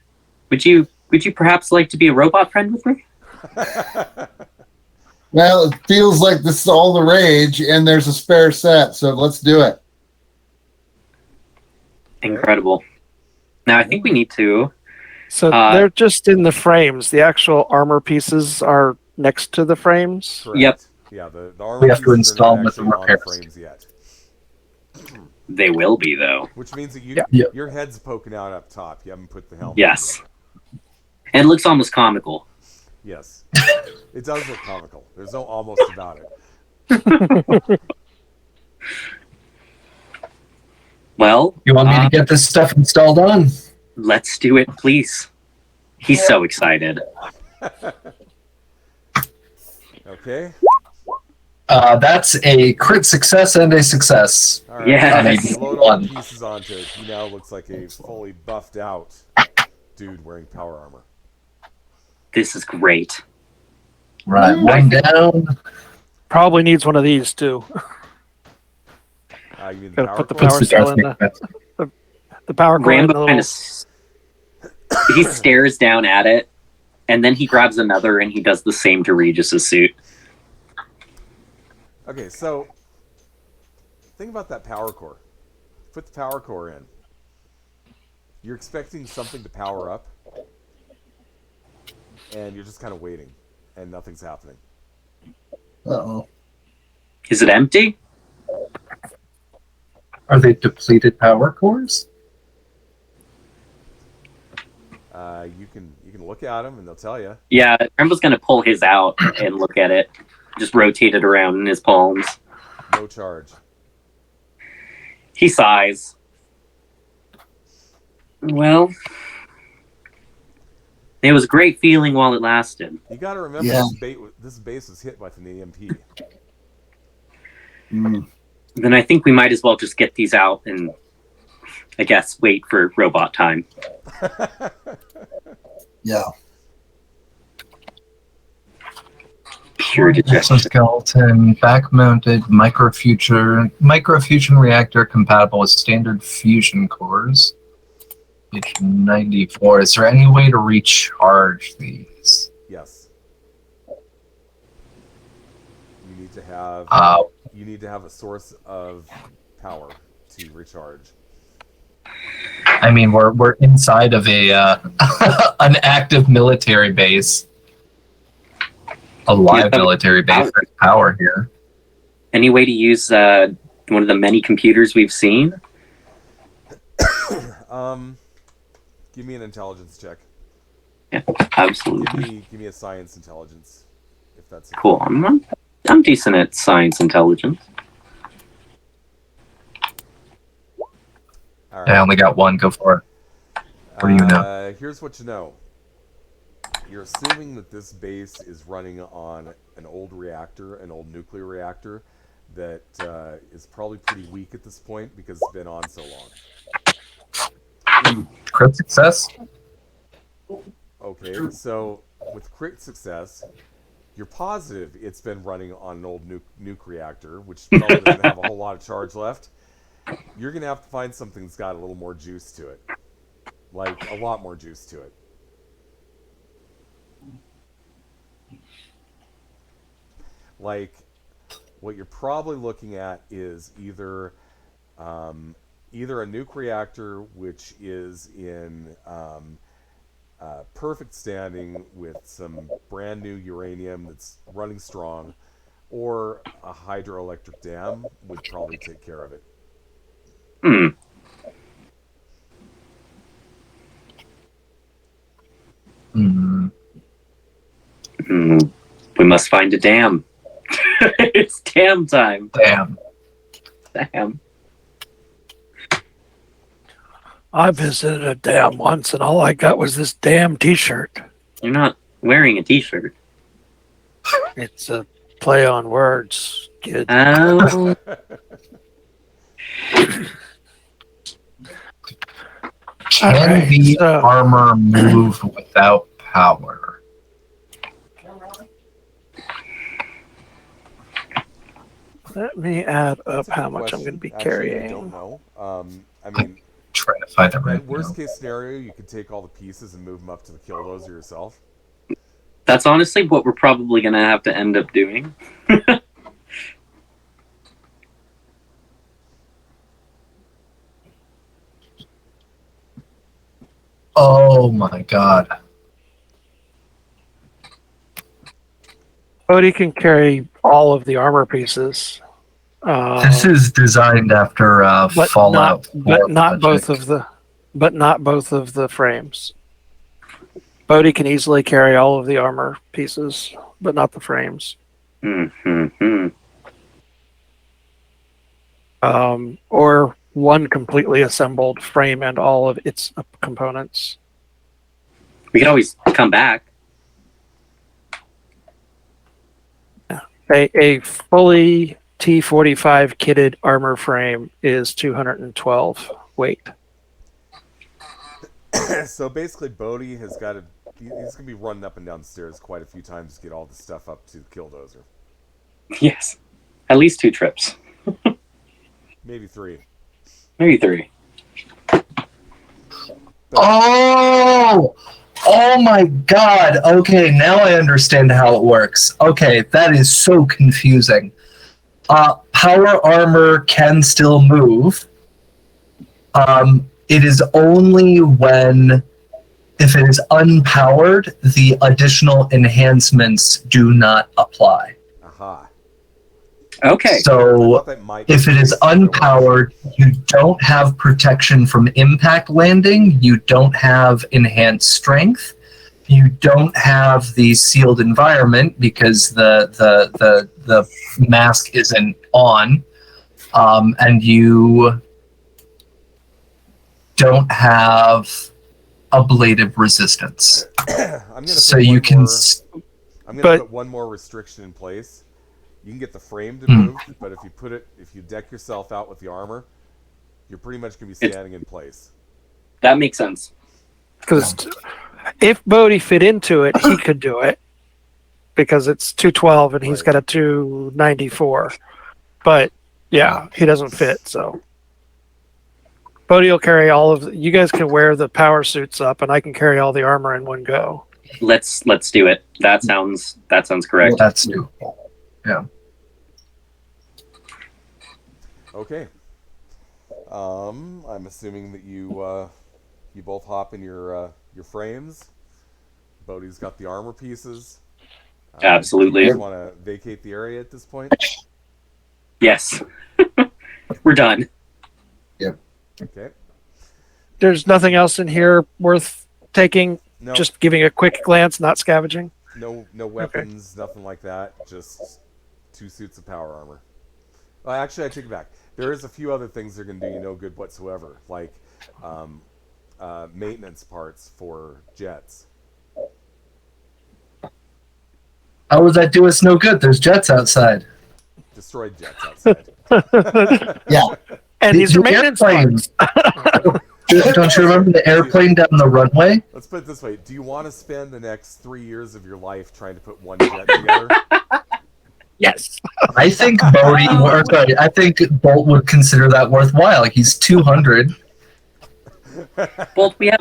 Would you perhaps like to be a robot friend with me? Well, it feels like this is all the rage, and there's a spare set, so let's do it. Incredible. Now I think we need to. So they're just in the frames. The actual armor pieces are next to the frames. Correct. Yep. Yeah, the armor We have to pieces are install not with the actually on repairs. frames yet. They will be though. Which means that Yeah. your head's poking out up top. You haven't put the helmet. Yes. And it looks almost comical. Yes. It does look comical. There's no almost about it. Well, You want me to get this stuff installed on? let's do it, please. He's so excited. Okay. That's a crit success and a success. All right. Yeah. So you load all the pieces onto it. He now looks like a fully buffed out dude wearing power armor. This is great. Right, one down. Probably needs one of these too. You mean the Gotta power put the cord? power What's the cell in Darth the Vader? the power cord. in the Rambo kind little- of he stares down at it, and then he grabs another and he does the same to Regis's suit. Okay, so think about that power core. Put the power core in. You're expecting something to power up, and you're just kind of waiting, and nothing's happening. Uh-oh. Is it empty? Are they depleted power cores? You can look at them, and they'll tell you. Yeah, Rambo's gonna pull his out and look at it. Just rotate it around in his palms. No charge. He sighs. Well, it was a great feeling while it lasted. You got to remember Yeah. this base was hit by an EMP. Mm. Then I think we might as well just get these out and, I guess, wait for robot time. Yeah. Pure digestion. Exoskeleton, back-mounted microfusion reactor compatible with standard fusion cores. Page 94. Is there any way to recharge these? Yes. You need to have a source of power to recharge. I mean, we're inside of a an active military base, a live Yeah, military base. There's power here. Any way to use one of the many computers we've seen? Give me an intelligence check. Yeah, absolutely. Give me a science intelligence, if that's Cool. I'm decent at science intelligence. All I only got one. Go for it. What do you know? Here's what you know. you're assuming that this base is running on an old reactor, an old nuclear reactor, that is probably pretty weak at this point because it's been on so long. Crit success? Okay, so with crit success, you're positive it's been running on an old nuke reactor, which probably doesn't have a whole lot of charge left. You're going to have to find something that's got a little more juice to it. Like, a lot more juice to it. Like, what you're probably looking at is either a nuke reactor, which is in perfect standing with some brand new uranium that's running strong, or a hydroelectric dam would probably take care of it. We must find a dam. It's dam time. Damn. I visited a dam once, and all I got was this damn T-shirt. You're not wearing a T-shirt. It's a play on words, kid. Oh. Can the armor move without power? Let me add up That's a how good much I'm question. going to be Actually, carrying. I don't know. I mean, Trying to find it right at worst now. case scenario, you could take all the pieces and move them up to the killdozer yourself. That's honestly what we're probably going to have to end up doing. Oh my god. Bodhi can carry all of the armor pieces. This is designed after but Fallout 4 but not both project. of the frames. Bodhi can easily carry all of the armor pieces, but not the frames. Or one completely assembled frame and all of its components. We could always come back. A fully T-45 kitted armor frame is 212 weight. So basically, Bodhi has got to. He's going to be running up and down the stairs quite a few times to get all the stuff up to the killdozer. Yes. At least 2 trips. Maybe 3. Maybe 3. Oh! Oh my god. Okay, now I understand how it works. Okay, that is so confusing. Power armor can still move. It is only when, if it is unpowered, the additional enhancements do not apply. Aha. Okay. So if it is unpowered, you don't have protection from impact landing, you don't have enhanced strength, you don't have the sealed environment because the mask isn't on, and you don't have ablative resistance. So you can. I'm going to put one more restriction in place. You can get the frame to move, but if you deck yourself out with the armor, you're pretty much going to be standing in place. That makes sense. Because if Bodhi fit into it, he could do it. Because it's 212 and he's got a 294. But yeah, he doesn't fit, so. Bodhi will carry all of you guys can wear the power suits up and I can carry all the armor in one go. Let's do it. That sounds correct. That's doable. Yeah. Okay. I'm assuming that you both hop in your frames. Bodhi's got the armor pieces. Absolutely. You just want to vacate the area at this point? Yes. We're done. Yep. Okay. There's nothing else in here worth taking. No. Just giving a quick glance, not scavenging. No weapons, nothing like that. Just 2 suits of power armor. Actually, I take it back. There is a few other things that are going to do you no good whatsoever, like maintenance parts for jets. How would that do us no good? There's jets outside. Destroyed jets outside. Yeah. And these The are maintenance airplanes. parts. Don't you remember the airplane down the runway? Let's put it this way. Do you want to spend the next 3 years of your life trying to put one jet together? Yes. I think I think Bolt would consider that worthwhile. He's 200. Bolt, you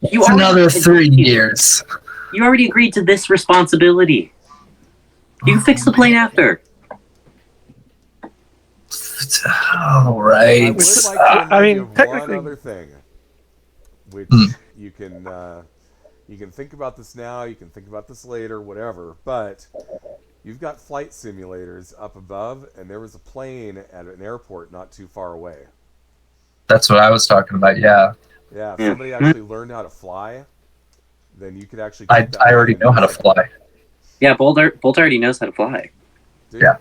It's another 3 years. You already agreed to this responsibility. You can fix the plane after. All I right. would like to I remind mean, you of one technically- other thing, which you can think about this now, you can think about this later, whatever. But you've got flight simulators up above, and there was a plane at an airport not too far away. That's what I was talking about. Yeah, Yeah, if somebody actually learned how to fly, then you could actually. I take that already plane know how to and- fly. Yeah, Bolt already knows how to fly. Dude, Yeah.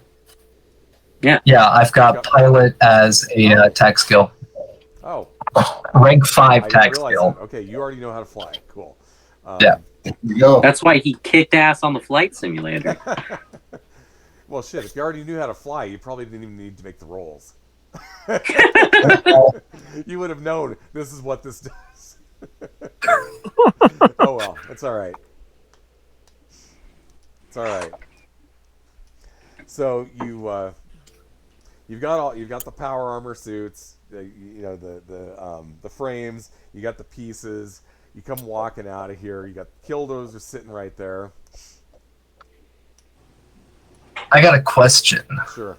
Yeah, I've got pilot as a tag skill, Oh, rank 5 I didn't tag realize skill. that. Okay, you already know how to fly. Cool. Yeah. There you go. That's why he kicked ass on the flight simulator. Well, shit. If you already knew how to fly, you probably didn't even need to make the rolls. You would have known this is what this does. Oh well, it's all right. It's all right. So you've got the power armor suits, the frames. You got the pieces. You come walking out of here. You got the killdozers sitting right there. I got a question. Sure.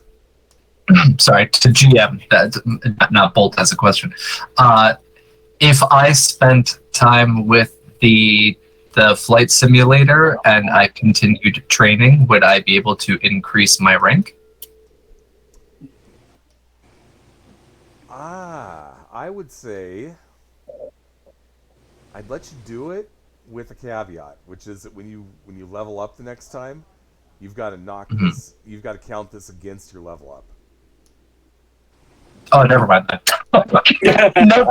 Sorry, to GM. Not Bolt has a question. If I spent time with the flight simulator and I continued training, would I be able to increase my rank? I would say I'd let you do it with a caveat, which is that when you level up the next time, you've got to knock this. You've got to count this against your level up. Oh, never mind then. No.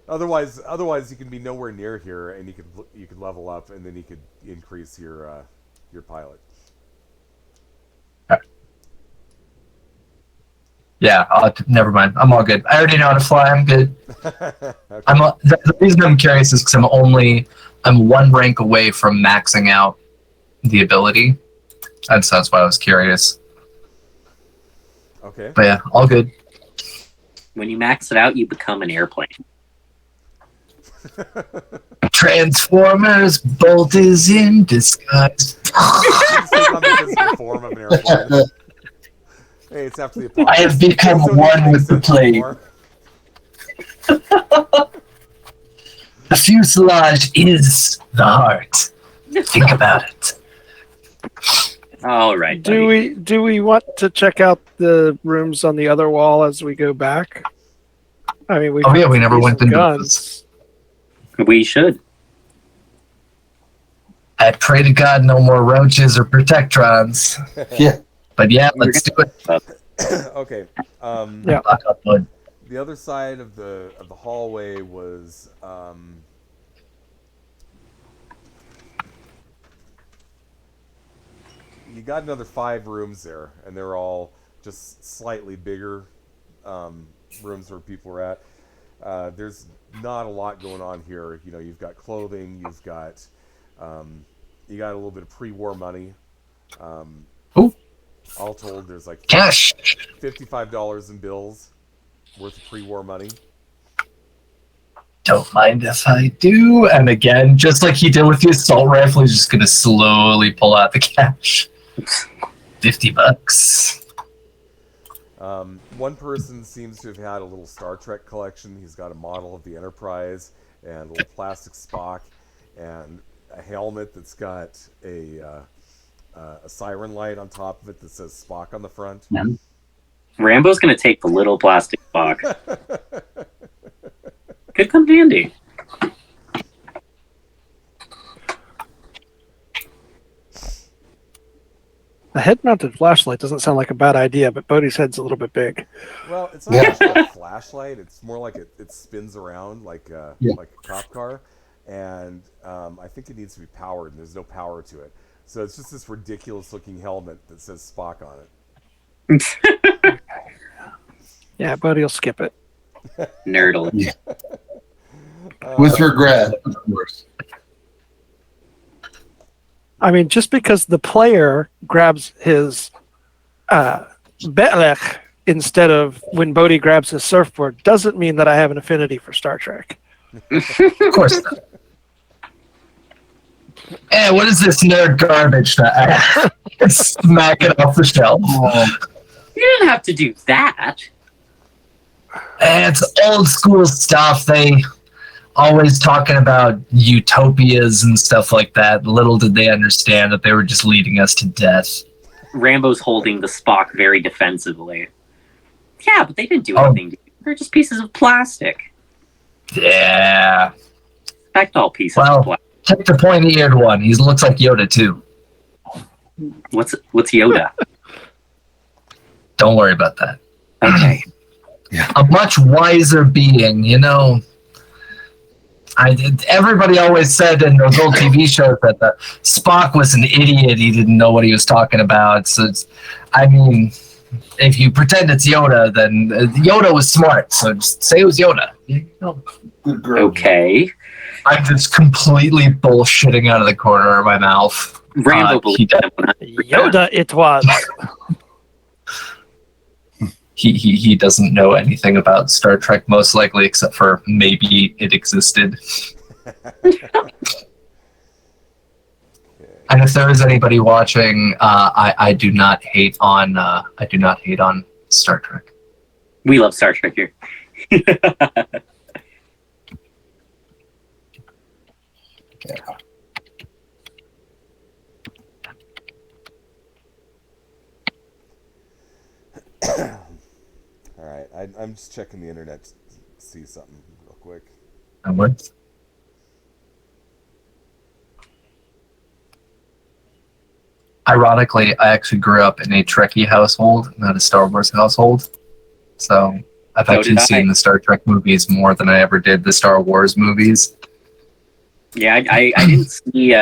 Otherwise, you can be nowhere near here, and you could level up, and then you could increase your pilot. Yeah, never mind. I'm all good. I already know how to fly. I'm good. Okay. The reason I'm curious is because I'm one rank away from maxing out the ability, and so that's why I was curious. Okay. But yeah, all good. When you max it out, you become an airplane. Transformers, Bolt is in disguise. You just take on the physical form of an airplane. Hey, it's after the apocalypse. I have become Those don't one even with the make sense plane. anymore. The fuselage is the heart. Think about it. All right. buddy. Do we want to check out the rooms on the other wall as we go back? I mean, we never went into guns. We should. I pray to God no more roaches or protectrons. Yeah. But yeah, let's do it. Okay. Yeah. Lock up, bud. The other side of the hallway was you got another 5 rooms there, and they're all just slightly bigger rooms where people are at. There's not a lot going on here. You know, you've got clothing, you got a little bit of pre-war money. Ooh. All told, there's like Cash. $55 in bills worth of pre-war money. Don't mind if I do. And again, just like he did with the assault rifle, he's just gonna slowly pull out the cash. $50. One person seems to have had a little Star Trek collection. He's got a model of the Enterprise and a little plastic Spock and a helmet that's got a siren light on top of it that says Spock on the front. Rambo's gonna take the little plastic box. Could come handy. The head-mounted flashlight doesn't sound like a bad idea, but Bodhi's head's a little bit big. Well, it's not actually a flashlight. It's more like it spins around like a cop car, and I think it needs to be powered, and there's no power to it. So it's just this ridiculous-looking helmet that says Spock on it. Yeah, but he'll skip it. Nerdle. Yeah. With regret, of course. I mean, just because the player grabs his Betlech instead of when Bodhi grabs his surfboard doesn't mean that I have an affinity for Star Trek. Of course not. Hey, what is this nerd garbage that I smack it off the shelf? You didn't have to do that. It's old school stuff. They always talking about utopias and stuff like that. Little did they understand that they were just leading us to death. Rambo's holding the Spock very defensively. Yeah, but they didn't do anything. They're just pieces of plastic. Yeah. Respect all pieces of plastic. Take the pointy-eared one. He looks like Yoda too. What's Yoda? Don't worry about that. Okay. A much wiser being, you know. Everybody always said in those old TV shows that the Spock was an idiot. He didn't know what he was talking about. So, I mean, if you pretend it's Yoda, then Yoda was smart. So just say it was Yoda. You know. Okay. I'm just completely bullshitting out of the corner of my mouth. Rambo believed that 100%. Yoda, it was. He doesn't know anything about Star Trek, most likely, except for maybe it existed. And if there is anybody watching, I do not hate on Star Trek. We love Star Trek here. All right, I'm just checking the internet to see something real quick. And what? Ironically, I actually grew up in a Trekkie household, not a Star Wars household. So I've actually seen the Star Trek movies more than I ever did the Star Wars movies. Yeah, I didn't see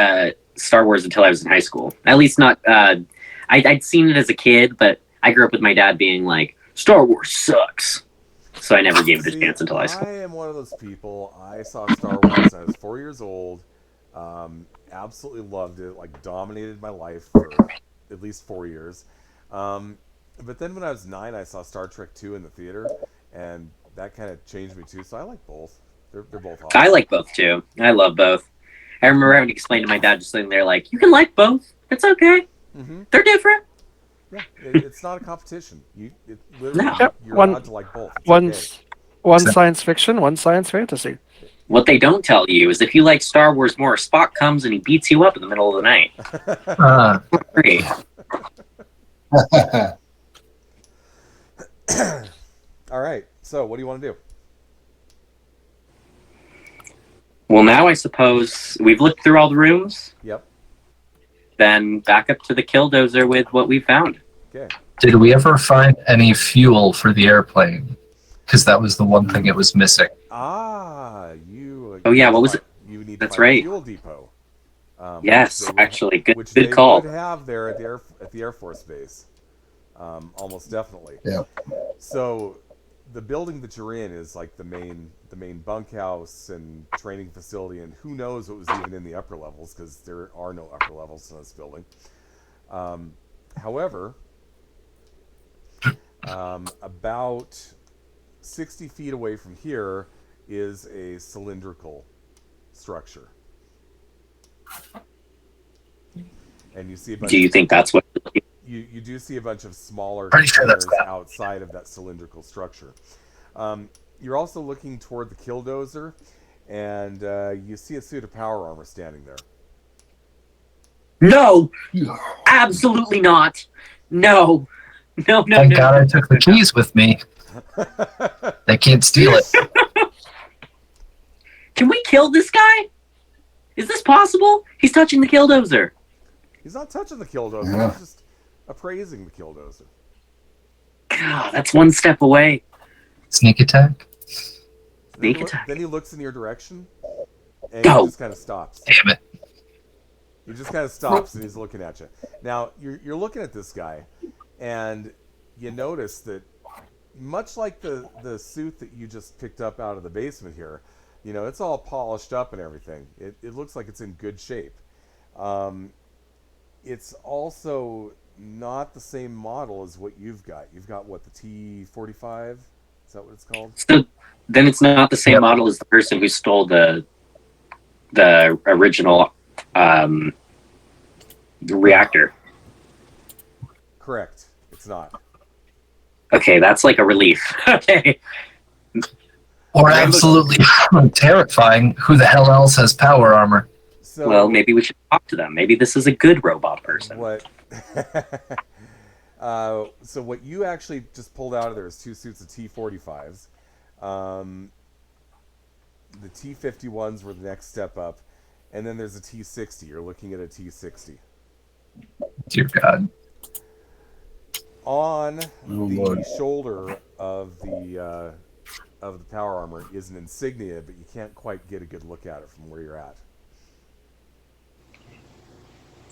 Star Wars until I was in high school. At least not. I'd seen it as a kid, but I grew up with my dad being like, Star Wars sucks. So I never gave it a chance until high school. I am one of those people. I saw Star Wars when I was 4 years old. Absolutely loved it. Like, dominated my life for at least 4 years. But then when I was 9, I saw Star Trek 2 in the theater, and that kind of changed me too. So I like both. They're both awesome. I like both too. I love both. I remember having to explain to my dad just sitting there like, you can like both. It's okay. Mm-hmm. They're different. Yeah, it's not a competition. You're allowed to like both. One science fiction, one science fantasy. What they don't tell you is if you like Star Wars more, Spock comes and he beats you up in the middle of the night. Great. All right. So, what do you want to do? Well, now I suppose we've looked through all the rooms. Yep. Then back up to the killdozer with what we found. Okay. Did we ever find any fuel for the airplane? Because that was the one thing it was missing. Oh yeah, what was it? You need That's to find right. a fuel depot. Yes, actually, good Which call. they would have there at the Air Force Base, almost definitely. Yeah. So the building that you're in is like the main bunkhouse and training facility, and who knows what was even in the upper levels, because there are no upper levels in this building. However, about 60 feet away from here is a cylindrical structure. And you see a bunch Do you think that's what... You do see a bunch of smaller Sure containers outside of that cylindrical structure. You're also looking toward the killdozer, and you see a suit of power armor standing there. No! Absolutely not! No! No. Thank God I took the keys with me. They can't steal it. Can we kill this guy? Is this possible? He's touching the killdozer. He's not touching the killdozer. Yeah. He's just appraising the killdozer. God, that's one step away. Sneak attack? Then he looks in your direction, and Go. he just kind of stops. Damn it. He just kind of stops and he's looking at you. Now you're looking at this guy, and you notice that much like the suit that you just picked up out of the basement here, it's all polished up and everything. It looks like it's in good shape. It's also not the same model as what you've got. You've got what, the T-45? Is that what it's called? So then it's not the same model as the person who stole the original reactor. Correct. It's not. Okay, that's like a relief. Okay. Or absolutely terrifying. Who the hell else has power armor? So, well, maybe we should talk to them. Maybe this is a good robot person. What? So what you actually just pulled out of there is 2 suits of T-45s. The T-51s were the next step up, and then there's a T-60. You're looking at a T-60. Dear God. On the Lord. shoulder of the power armor is an insignia, but you can't quite get a good look at it from where you're at.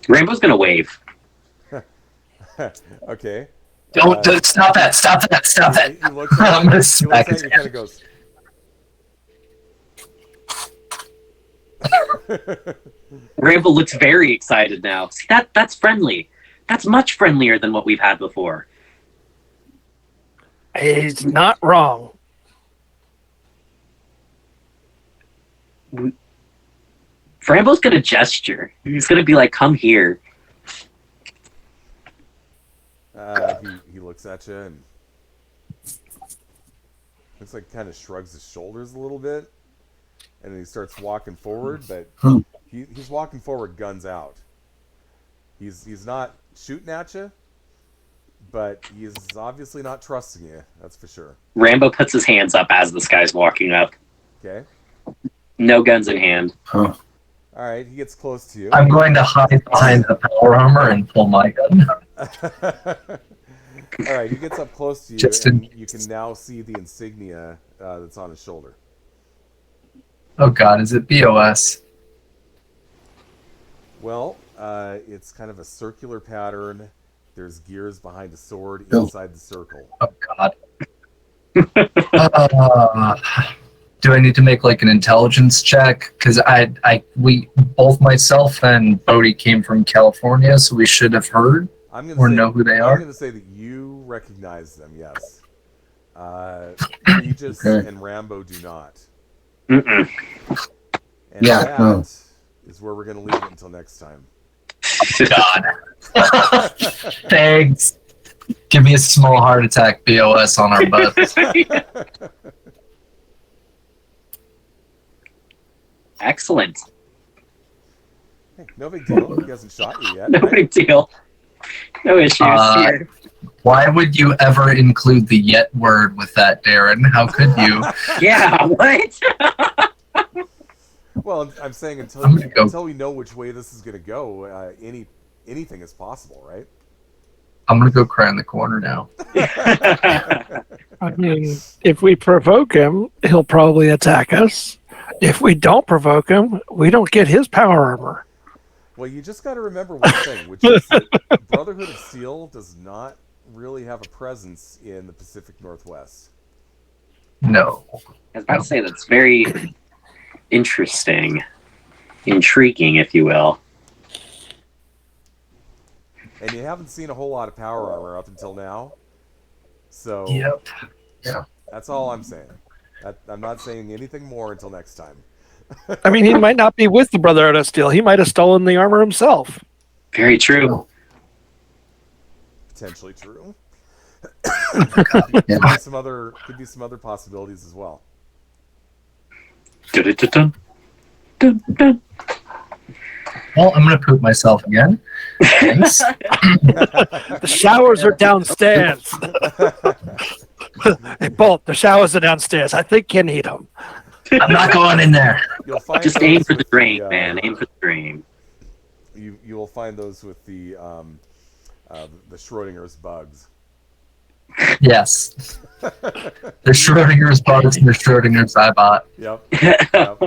Rainbow's gonna wave. Okay. Don't stop that! Stop that! Stop that! He looks at I'm you, gonna smack he his kind of goes. Rainbow looks very excited now. See, that's friendly. That's much friendlier than what we've had before. He's not wrong. Rainbow's gonna gesture. He's gonna be like, "Come here." He looks at you and looks like kind of shrugs his shoulders a little bit, and then he starts walking forward. But he's walking forward, guns out. He's not shooting at you, but he's obviously not trusting you. That's for sure. Rambo puts his hands up as this guy's walking up. Okay. No guns in hand. All right. He gets close to you. I'm going to hide behind the power armor and pull my gun. All right. He gets up close to you, Just and you can now see the insignia that's on his shoulder. Oh God, is it BOS? Well, it's kind of a circular pattern. There's gears behind a sword inside the circle. Oh God. Do I need to make like an intelligence check? Because we both myself and Bodhi came from California, so we should have heard or know who they I'm are. going to say that you recognize them. Yes. Regis and Rambo do not. Mm-mm. And Yeah, that no. is where we're going to leave it until next time. God. Thanks. Give me a small heart attack, BOS on our butts. Excellent. Hey, no big deal. He hasn't shot you yet. No right? big deal. No issues here. Why would you ever include the yet word with that, Darren? How could you? Yeah, what? Well, I'm saying until we know which way this is going to go, anything is possible, right? I'm going to go cry in the corner now. I mean, if we provoke him, he'll probably attack us. If we don't provoke him, we don't get his power armor. Well, you just got to remember one thing, which is that Brotherhood of Steel does not really have a presence in the Pacific Northwest. No. I was about to say that's very interesting, intriguing, if you will. And you haven't seen a whole lot of power armor up until now. So Yep. Yeah. that's all I'm saying. I'm not saying anything more until next time. I mean, he might not be with the Brotherhood of Steel. He might have stolen the armor himself. Very true. Potentially true. Yeah. Could be some other possibilities as well. Dun-dun-dun-dun. Dun-dun. Well, I'm going to poop myself again. Thanks. The showers are downstairs. Hey, Bolt, the showers are downstairs. I think you need them. I'm not going in there. You'll find Just those aim for the with drain, man. Aim for the drain. You will find those with the Schrodinger's bugs. Yes. There's Schrodinger's bugs and there's Schrodinger's I bought. Yep. Yep.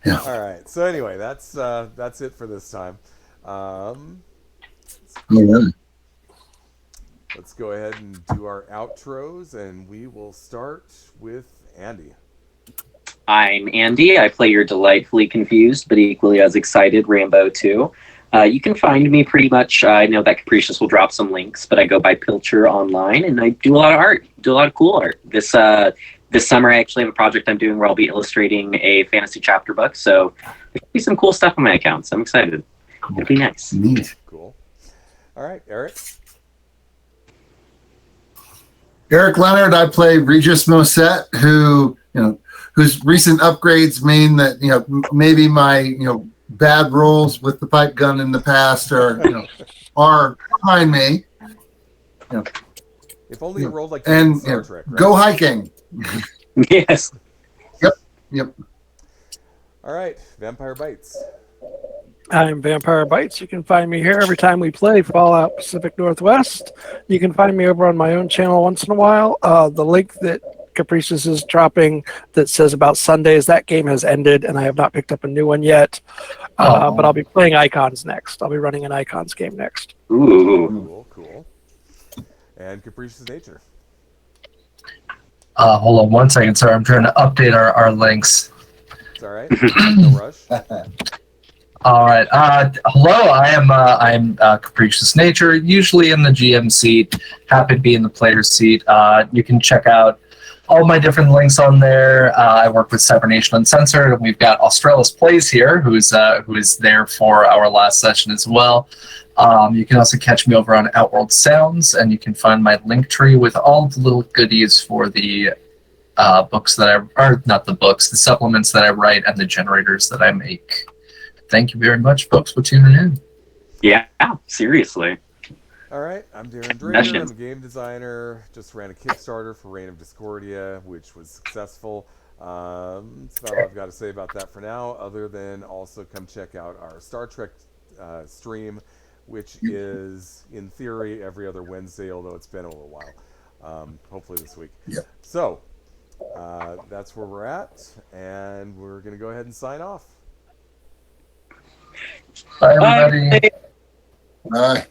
Yeah. All right. So anyway, that's it for this time. Yeah. Let's go ahead and do our outros, and we will start with Andy. I'm Andy. I play your delightfully confused but equally as excited Rambo 2. You can find me pretty much. I know that Capricious will drop some links, but I go by Pilcher online, and I do a lot of art. Do a lot of cool art. This summer, I actually have a project I'm doing where I'll be illustrating a fantasy chapter book. So there'll be some cool stuff on my account. So I'm excited. It'll be nice. Neat. Cool. All right, Eric. Eric Leonard, I play Regis Mosset, whose recent upgrades mean that maybe my bad rolls with the pipe gun in the past are behind me. If only you rolled like and Star Trek, right? Go hiking. Yes. Yep. All right, Vampire Bites. I'm Vampire Bites. You can find me here every time we play Fallout Pacific Northwest. You can find me over on my own channel once in a while. The link that Capricious is dropping that says about Sundays, that game has ended, and I have not picked up a new one yet. But I'll be playing Icons next. I'll be running an Icons game next. Ooh. Cool. And Capricious Nature. Hold on one second, sir. I'm trying to update our links. It's all right. No rush. All right. Hello. I'm Capricious Nature. Usually in the GM seat. Happy to be in the player seat. You can check out all my different links on there. I work with Cyber Nation Uncensored, and we've got Australis Plays here, who is there for our last session as well. You can also catch me over on Outworld Sounds, and you can find my link tree with all the little goodies for the books that the supplements that I write and the generators that I make. Thank you very much, folks, for tuning in. Yeah, seriously. All right, I'm Darren Draper. I'm a game designer. Just ran a Kickstarter for Reign of Discordia, which was successful. That's about all I've got to say about that for now, other than also come check out our Star Trek stream, which is, in theory, every other Wednesday, although it's been a little while. Hopefully this week. Yep. So, that's where we're at, and we're going to go ahead and sign off. Bye, everybody. Bye.